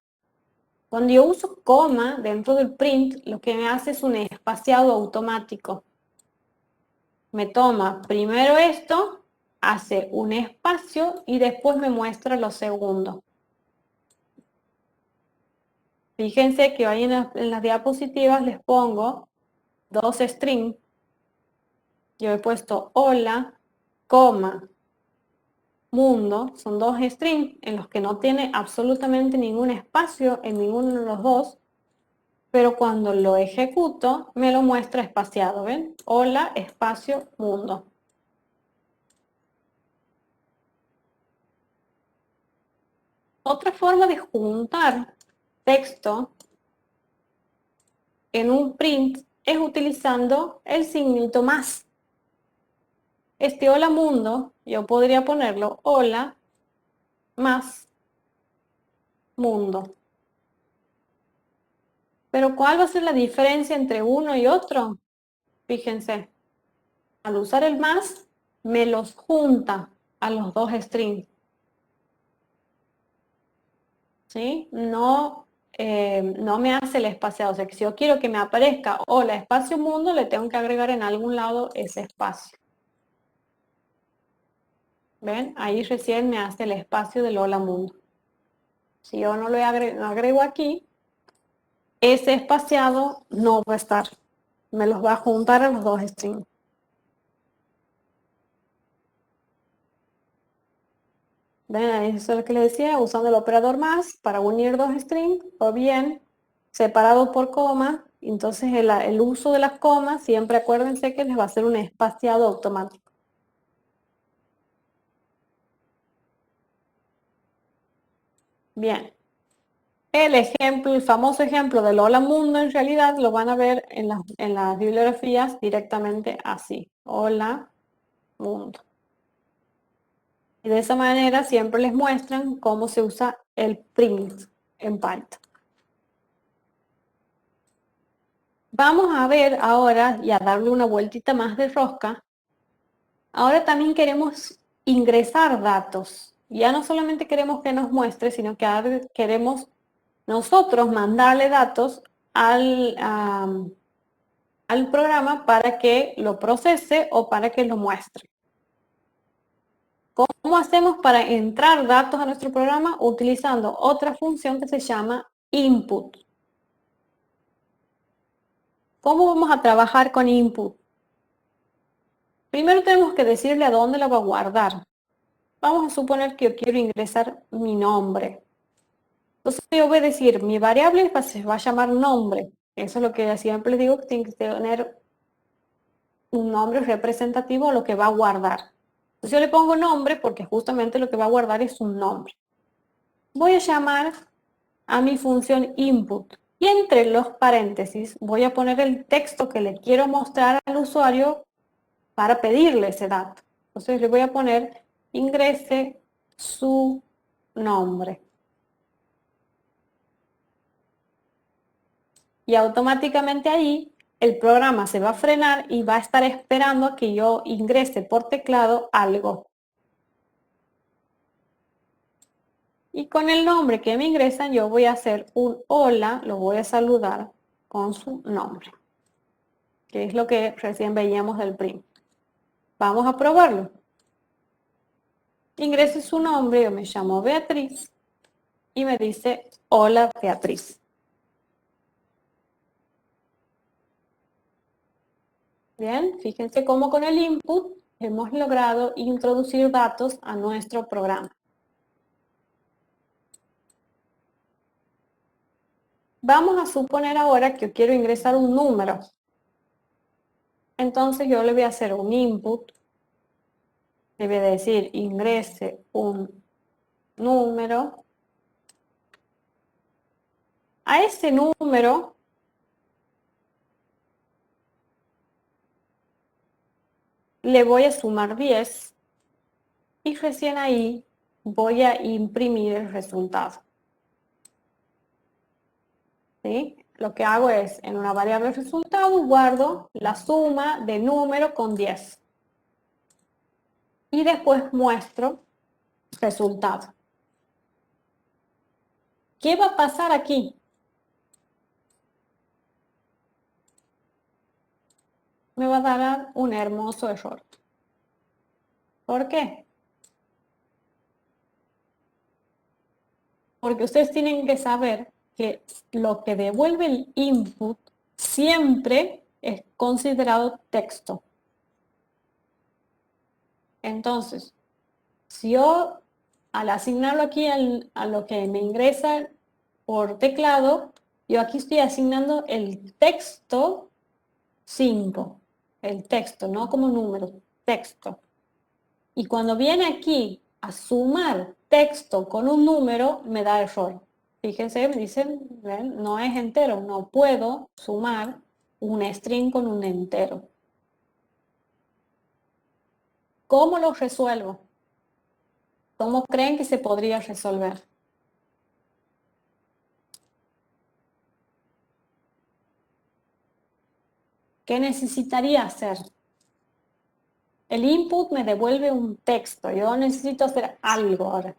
Cuando yo uso coma dentro del print, lo que me hace es un espaciado automático. Me toma primero esto, hace un espacio y después me muestra lo segundo. Fíjense que ahí en las diapositivas les pongo dos strings. Yo he puesto hola, coma, mundo. Son dos strings en los que no tiene absolutamente ningún espacio en ninguno de los dos. Pero cuando lo ejecuto, me lo muestra espaciado, ¿ven? Hola, espacio, mundo. Otra forma de juntar texto en un print es utilizando el signito más. Este hola mundo, yo podría ponerlo hola más mundo. Pero ¿cuál va a ser la diferencia entre uno y otro? Fíjense, al usar el más, me los junta a los dos strings. ¿Sí? No me hace el espaciado. O sea, que si yo quiero que me aparezca hola espacio mundo, le tengo que agregar en algún lado ese espacio. ¿Ven? Ahí recién me hace el espacio del hola mundo. Si yo no lo agrego aquí, ese espaciado no va a estar. Me los va a juntar a los dos strings. ¿Ven? Eso es lo que les decía, usando el operador más para unir dos strings, o bien separados por coma. Entonces el uso de las comas, siempre acuérdense que les va a hacer un espaciado automático. Bien. El ejemplo, el famoso ejemplo del hola mundo, en realidad lo van a ver en las bibliografías directamente así. Hola mundo. Y de esa manera siempre les muestran cómo se usa el print en Python. Vamos a ver ahora y a darle una vueltita más de rosca. Ahora también queremos ingresar datos. Ya no solamente queremos que nos muestre, sino que ahora queremos nosotros mandarle datos al programa para que lo procese o para que lo muestre. ¿Cómo hacemos para entrar datos a nuestro programa? Utilizando otra función que se llama input. ¿Cómo vamos a trabajar con input? Primero tenemos que decirle a dónde la va a guardar. Vamos a suponer que yo quiero ingresar mi nombre. Entonces yo voy a decir, mi variable se va a llamar nombre. Eso es lo que siempre les digo, que tiene que tener un nombre representativo a lo que va a guardar. Entonces yo le pongo nombre porque justamente lo que va a guardar es un nombre. Voy a llamar a mi función input y entre los paréntesis voy a poner el texto que le quiero mostrar al usuario para pedirle ese dato. Entonces le voy a poner ingrese su nombre. Y automáticamente ahí el programa se va a frenar y va a estar esperando a que yo ingrese por teclado algo. Y con el nombre que me ingresan yo voy a hacer un hola, lo voy a saludar con su nombre, que es lo que recién veíamos del print. Vamos a probarlo. Ingrese su nombre, yo me llamo Beatriz y me dice hola Beatriz. Bien, fíjense cómo con el input hemos logrado introducir datos a nuestro programa. Vamos a suponer ahora que yo quiero ingresar un número. Entonces yo le voy a hacer un input. Le voy a decir ingrese un número. A ese número le voy a sumar 10 y recién ahí voy a imprimir el resultado. ¿Sí? Lo que hago es, en una variable resultado, guardo la suma de número con 10. Y después muestro resultado. ¿Qué va a pasar aquí? Me va a dar un hermoso error. ¿Por qué? Porque ustedes tienen que saber que lo que devuelve el input siempre es considerado texto. Entonces, si yo al asignarlo aquí a lo que me ingresa por teclado, yo aquí estoy asignando el texto 5, el texto, no como número, texto. Y cuando viene aquí a sumar texto con un número, me da error. Fíjense, me dicen, ¿ven? No es entero, no puedo sumar un string con un entero. ¿Cómo lo resuelvo? ¿Cómo creen que se podría resolver? ¿Qué necesitaría hacer? El input me devuelve un texto, yo necesito hacer algo ahora.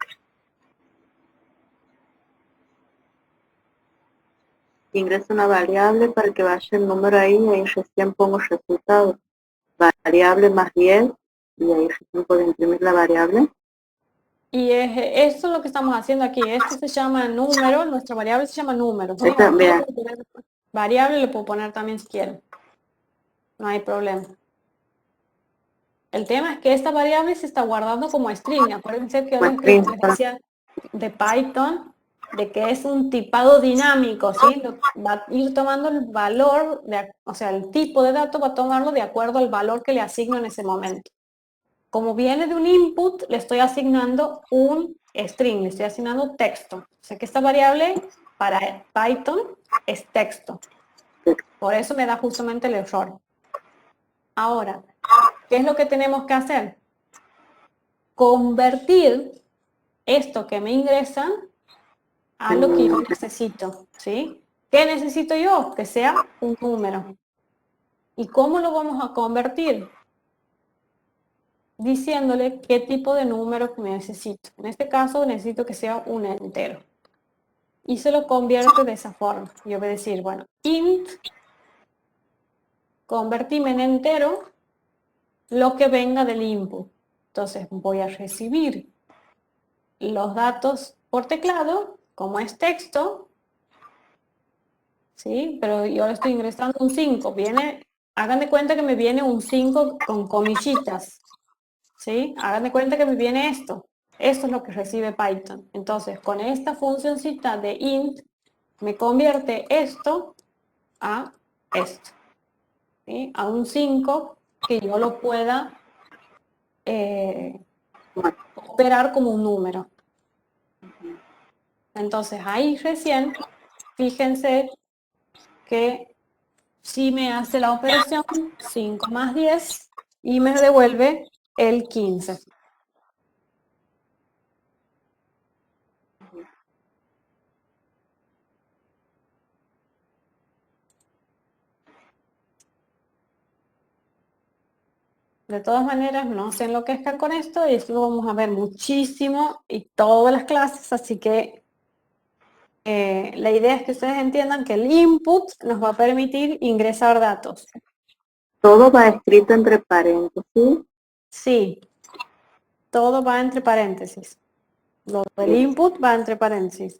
Ingreso una variable para que vaya el número ahí y ahí recién pongo resultado. Variable más 10 y ahí recién puedo imprimir la variable. Y esto es lo que estamos haciendo aquí. Esto se llama número, nuestra variable se llama número. ¿Sí? También. Variable le puedo poner también si quiero. No hay problema. El tema es que esta variable se está guardando como string. Acuérdense que yo les decía de Python, de que es un tipado dinámico, ¿sí? Va a ir tomando el valor, o sea, el tipo de dato va a tomarlo de acuerdo al valor que le asigno en ese momento. Como viene de un input, le estoy asignando un string, le estoy asignando texto. O sea que esta variable para Python es texto. Por eso me da justamente el error. Ahora, ¿qué es lo que tenemos que hacer? Convertir esto que me ingresan a lo que yo necesito, ¿sí? ¿Qué necesito yo? Que sea un número. ¿Y cómo lo vamos a convertir? Diciéndole qué tipo de número necesito. En este caso necesito que sea un entero. Y se lo convierte de esa forma. Yo voy a decir, bueno, int, convertime en entero lo que venga del input. Entonces voy a recibir los datos por teclado, como es texto, ¿sí? Pero yo le estoy ingresando un 5. Hagan de cuenta que me viene un 5 con comillitas, ¿sí? Hagan de cuenta que me viene esto. Esto es lo que recibe Python. Entonces, con esta funcioncita de int, me convierte esto a esto, ¿sí? A un 5 que yo lo pueda operar como un número. Entonces, ahí recién, fíjense que si me hace la operación 5 más 10 y me devuelve el 15. De todas maneras, no se enloquezcan con esto, y esto lo vamos a ver muchísimo y todas las clases, así que la idea es que ustedes entiendan que el input nos va a permitir ingresar datos. Todo va escrito entre paréntesis. Sí, todo va entre paréntesis. Lo del input va entre paréntesis.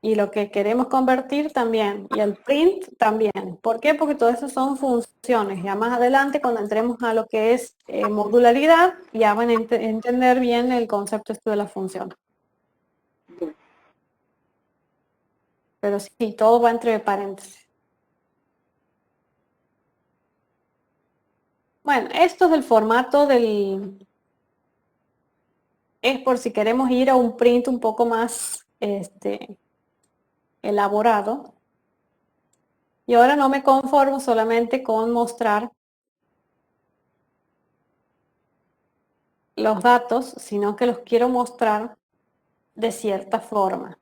Y lo que queremos convertir también. Y el print también. ¿Por qué? Porque todo eso son funciones. Ya más adelante, cuando entremos a lo que es modularidad, ya van a entender bien el concepto esto de la función. Pero sí, todo va entre paréntesis. Bueno, esto es el formato del... Es por si queremos ir a un print un poco más elaborado. Y ahora no me conformo solamente con mostrar los datos, sino que los quiero mostrar de cierta forma.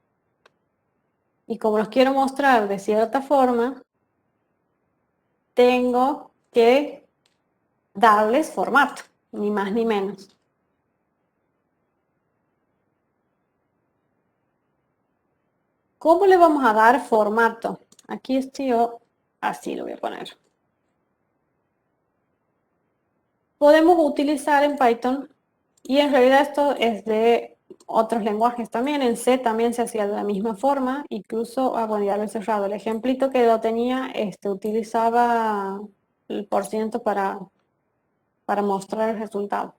Y como los quiero mostrar de cierta forma, tengo que darles formato, ni más ni menos. ¿Cómo le vamos a dar formato? Aquí estoy yo, así lo voy a poner. Podemos utilizar en Python, y en realidad esto es de otros lenguajes también. En C también se hacía de la misma forma, incluso, bueno, ya lo he cerrado. El ejemplito que lo tenía, utilizaba el % para mostrar el resultado.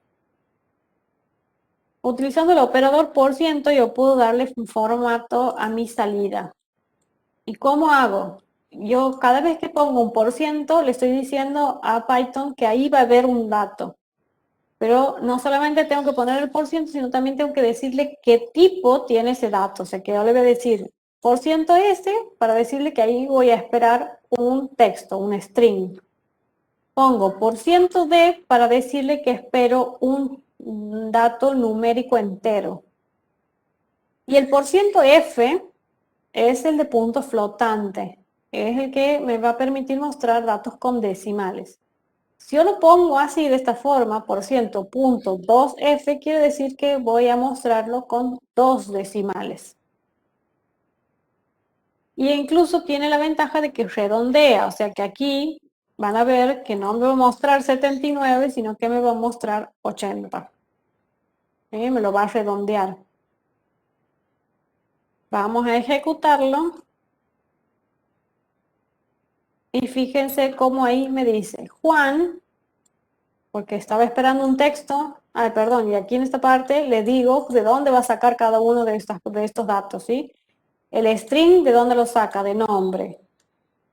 Utilizando el operador %, yo puedo darle un formato a mi salida. ¿Y cómo hago? Yo cada vez que pongo un %, le estoy diciendo a Python que ahí va a haber un dato. Pero no solamente tengo que poner el %, sino también tengo que decirle qué tipo tiene ese dato. O sea, que yo le voy a decir %S para decirle que ahí voy a esperar un texto, un string. Pongo %D para decirle que espero un dato numérico entero. Y el %F es el de punto flotante. Es el que me va a permitir mostrar datos con decimales. Si yo lo pongo así de esta forma, %.2f, quiere decir que voy a mostrarlo con 2 decimales. Y incluso tiene la ventaja de que redondea, o sea que aquí van a ver que no me va a mostrar 79, sino que me va a mostrar 80. Me lo va a redondear. Vamos a ejecutarlo. Y fíjense cómo ahí me dice Juan, porque estaba esperando un texto. Perdón, y aquí en esta parte le digo de dónde va a sacar cada uno de estos datos, ¿sí? El string, ¿de dónde lo saca? De nombre.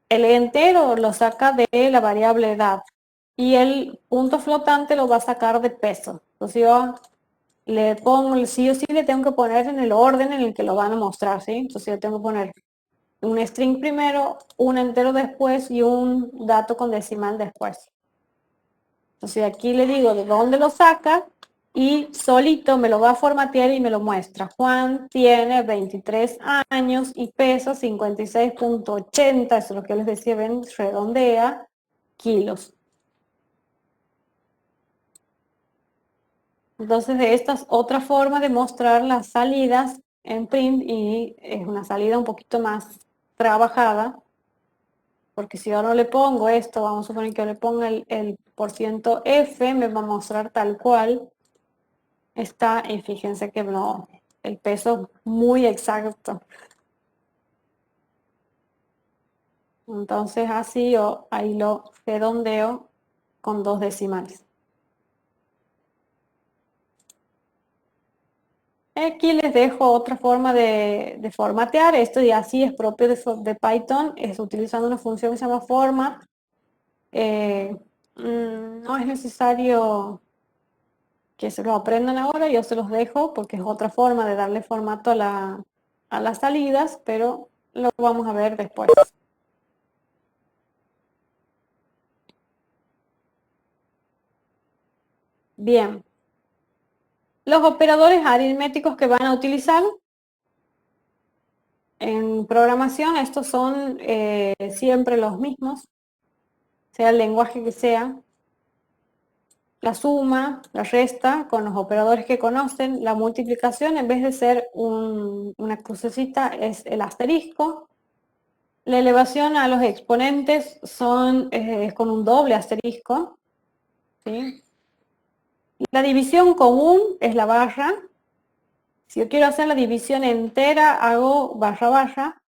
El entero lo saca de la variable edad. Y el punto flotante lo va a sacar de peso. Entonces yo le pongo, sí o sí le tengo que poner en el orden en el que lo van a mostrar, ¿sí? Entonces yo tengo que poner un string primero, un entero después y un dato con decimal después. Entonces aquí le digo de dónde lo saca y solito me lo va a formatear y me lo muestra. Juan tiene 23 años y pesa 56.80, eso es lo que les decía, ven, redondea, kilos. Entonces esta es otra forma de mostrar las salidas en print y es una salida un poquito más trabajada. Porque si yo no le pongo esto, vamos a suponer que yo le ponga el porciento F, me va a mostrar tal cual está, y fíjense que no, el peso muy exacto. Entonces así yo ahí lo redondeo con 2 decimales. Aquí les dejo otra forma de formatear. Esto ya sí es propio de Python, es utilizando una función que se llama format. No es necesario que se lo aprendan ahora, yo se los dejo porque es otra forma de darle formato a las salidas, pero lo vamos a ver después. Bien, los operadores aritméticos que van a utilizar en programación, estos son siempre los mismos, sea el lenguaje que sea. La suma, la resta, con los operadores que conocen, la multiplicación, en vez de ser una crucecita, es el asterisco. La elevación a los exponentes es con un doble asterisco, ¿sí? La división común es la barra. Si yo quiero hacer la división entera, hago barra barra.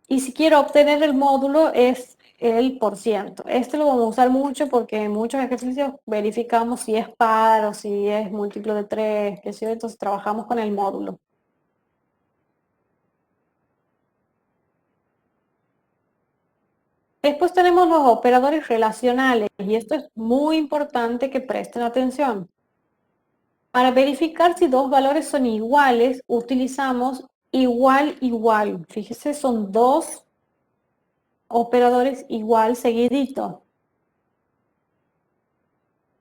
Y si quiero obtener el módulo, es el porciento. Este lo vamos a usar mucho porque en muchos ejercicios verificamos si es par o si es múltiplo de 3, qué sé yo, entonces trabajamos con el módulo. Después tenemos los operadores relacionales y esto es muy importante que presten atención. Para verificar si dos valores son iguales, utilizamos igual, igual. Fíjese, son dos operadores igual seguidito.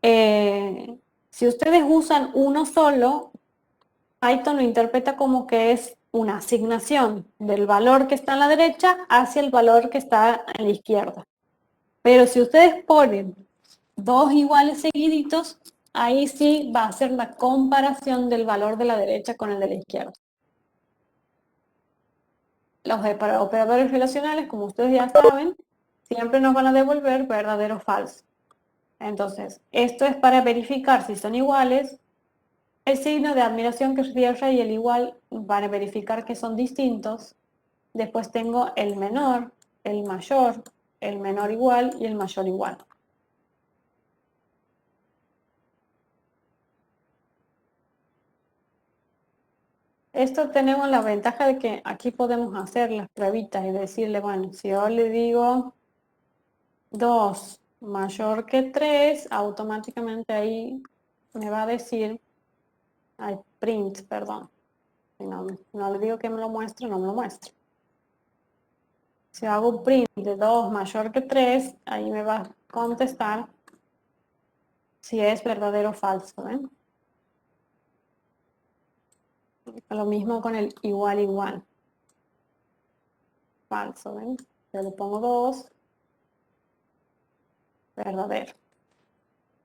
Si ustedes usan uno solo, Python lo interpreta como que es una asignación del valor que está a la derecha hacia el valor que está a la izquierda. Pero si ustedes ponen dos iguales seguiditos, ahí sí va a ser la comparación del valor de la derecha con el de la izquierda. Los operadores relacionales, como ustedes ya saben, siempre nos van a devolver verdadero o falso. Entonces, esto es para verificar si son iguales. El signo de admiración que cierra y el igual van a verificar que son distintos. Después tengo el menor, el mayor, el menor igual y el mayor igual. Esto tenemos la ventaja de que aquí podemos hacer las pruebitas y decirle, bueno, si yo le digo 2 mayor que 3, automáticamente ahí me va a decir, print, perdón. Si no le digo que me lo muestre, no me lo muestra. Si hago un print de 2 mayor que 3, ahí me va a contestar si es verdadero o falso. ¿Ven? Lo mismo con el igual, igual. Falso, ¿ven? Yo le pongo 2, verdadero.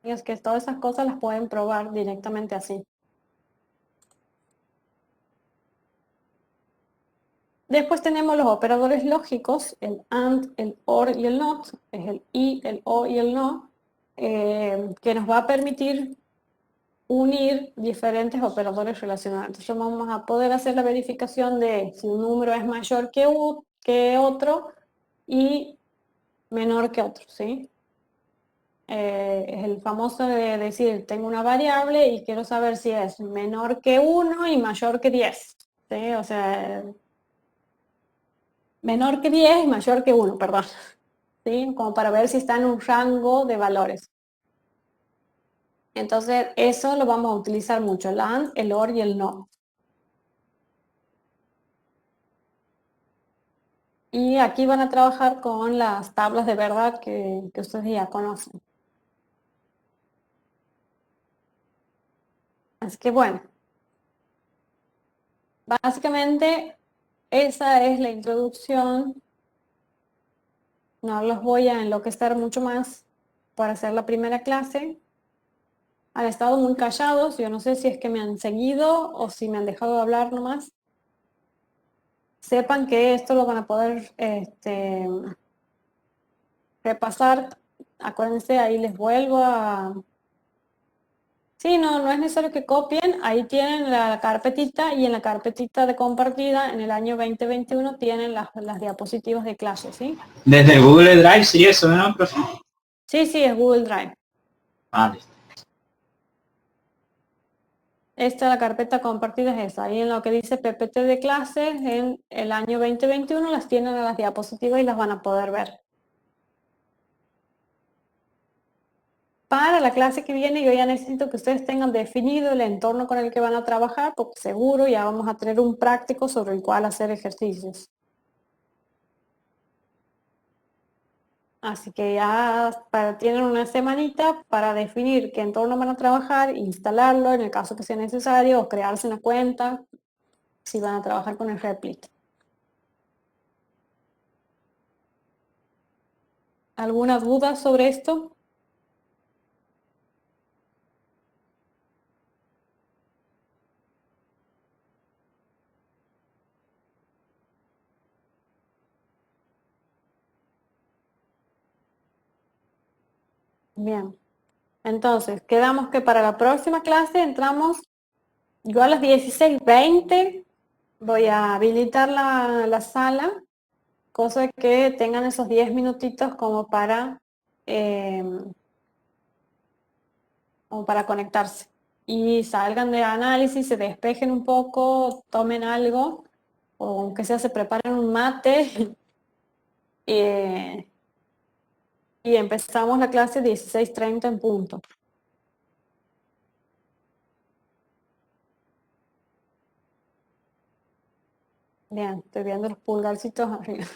Y es que todas esas cosas las pueden probar directamente así. Después tenemos los operadores lógicos, el AND, el OR y el NOT, es el I, el O y el NO, que nos va a permitir unir diferentes operadores relacionados. Entonces vamos a poder hacer la verificación de si un número es mayor que otro y menor que otro, ¿sí? Es el famoso de decir, tengo una variable y quiero saber si es menor que 1 y mayor que 10, ¿sí? O sea, menor que 10 y mayor que 1, perdón, ¿sí? Como para ver si está en un rango de valores. Entonces, eso lo vamos a utilizar mucho, el and, el or y el not. Y aquí van a trabajar con las tablas de verdad que ustedes ya conocen. Así que bueno, básicamente esa es la introducción. No los voy a enloquecer mucho más para hacer la primera clase. Han estado muy callados, yo no sé si es que me han seguido o si me han dejado de hablar nomás. Sepan que esto lo van a poder repasar. Acuérdense, ahí les vuelvo a... Sí, no es necesario que copien. Ahí tienen la carpetita y en la carpetita de compartida en el año 2021 tienen las diapositivas de clase, ¿sí? Desde Google Drive, sí, eso, ¿no, profe? Sí, es Google Drive. Vale. Esta, la carpeta compartida es esa. Ahí en lo que dice PPT de clases, en el año 2021 las tienen en las diapositivas y las van a poder ver. Para la clase que viene yo ya necesito que ustedes tengan definido el entorno con el que van a trabajar, porque seguro ya vamos a tener un práctico sobre el cual hacer ejercicios. Así que ya tienen una semanita para definir qué entorno van a trabajar, instalarlo en el caso que sea necesario, o crearse una cuenta si van a trabajar con el Replit. ¿Alguna duda sobre esto? Bien. Entonces, quedamos que para la próxima clase entramos, yo a las 16:20 voy a habilitar la sala, cosa que tengan esos 10 minutitos eh, como para conectarse. Y salgan de análisis, se despejen un poco, tomen algo, o aunque sea se preparen un mate, eh, y empezamos la clase 16:30 en punto. Bien, estoy viendo los pulgarcitos arriba.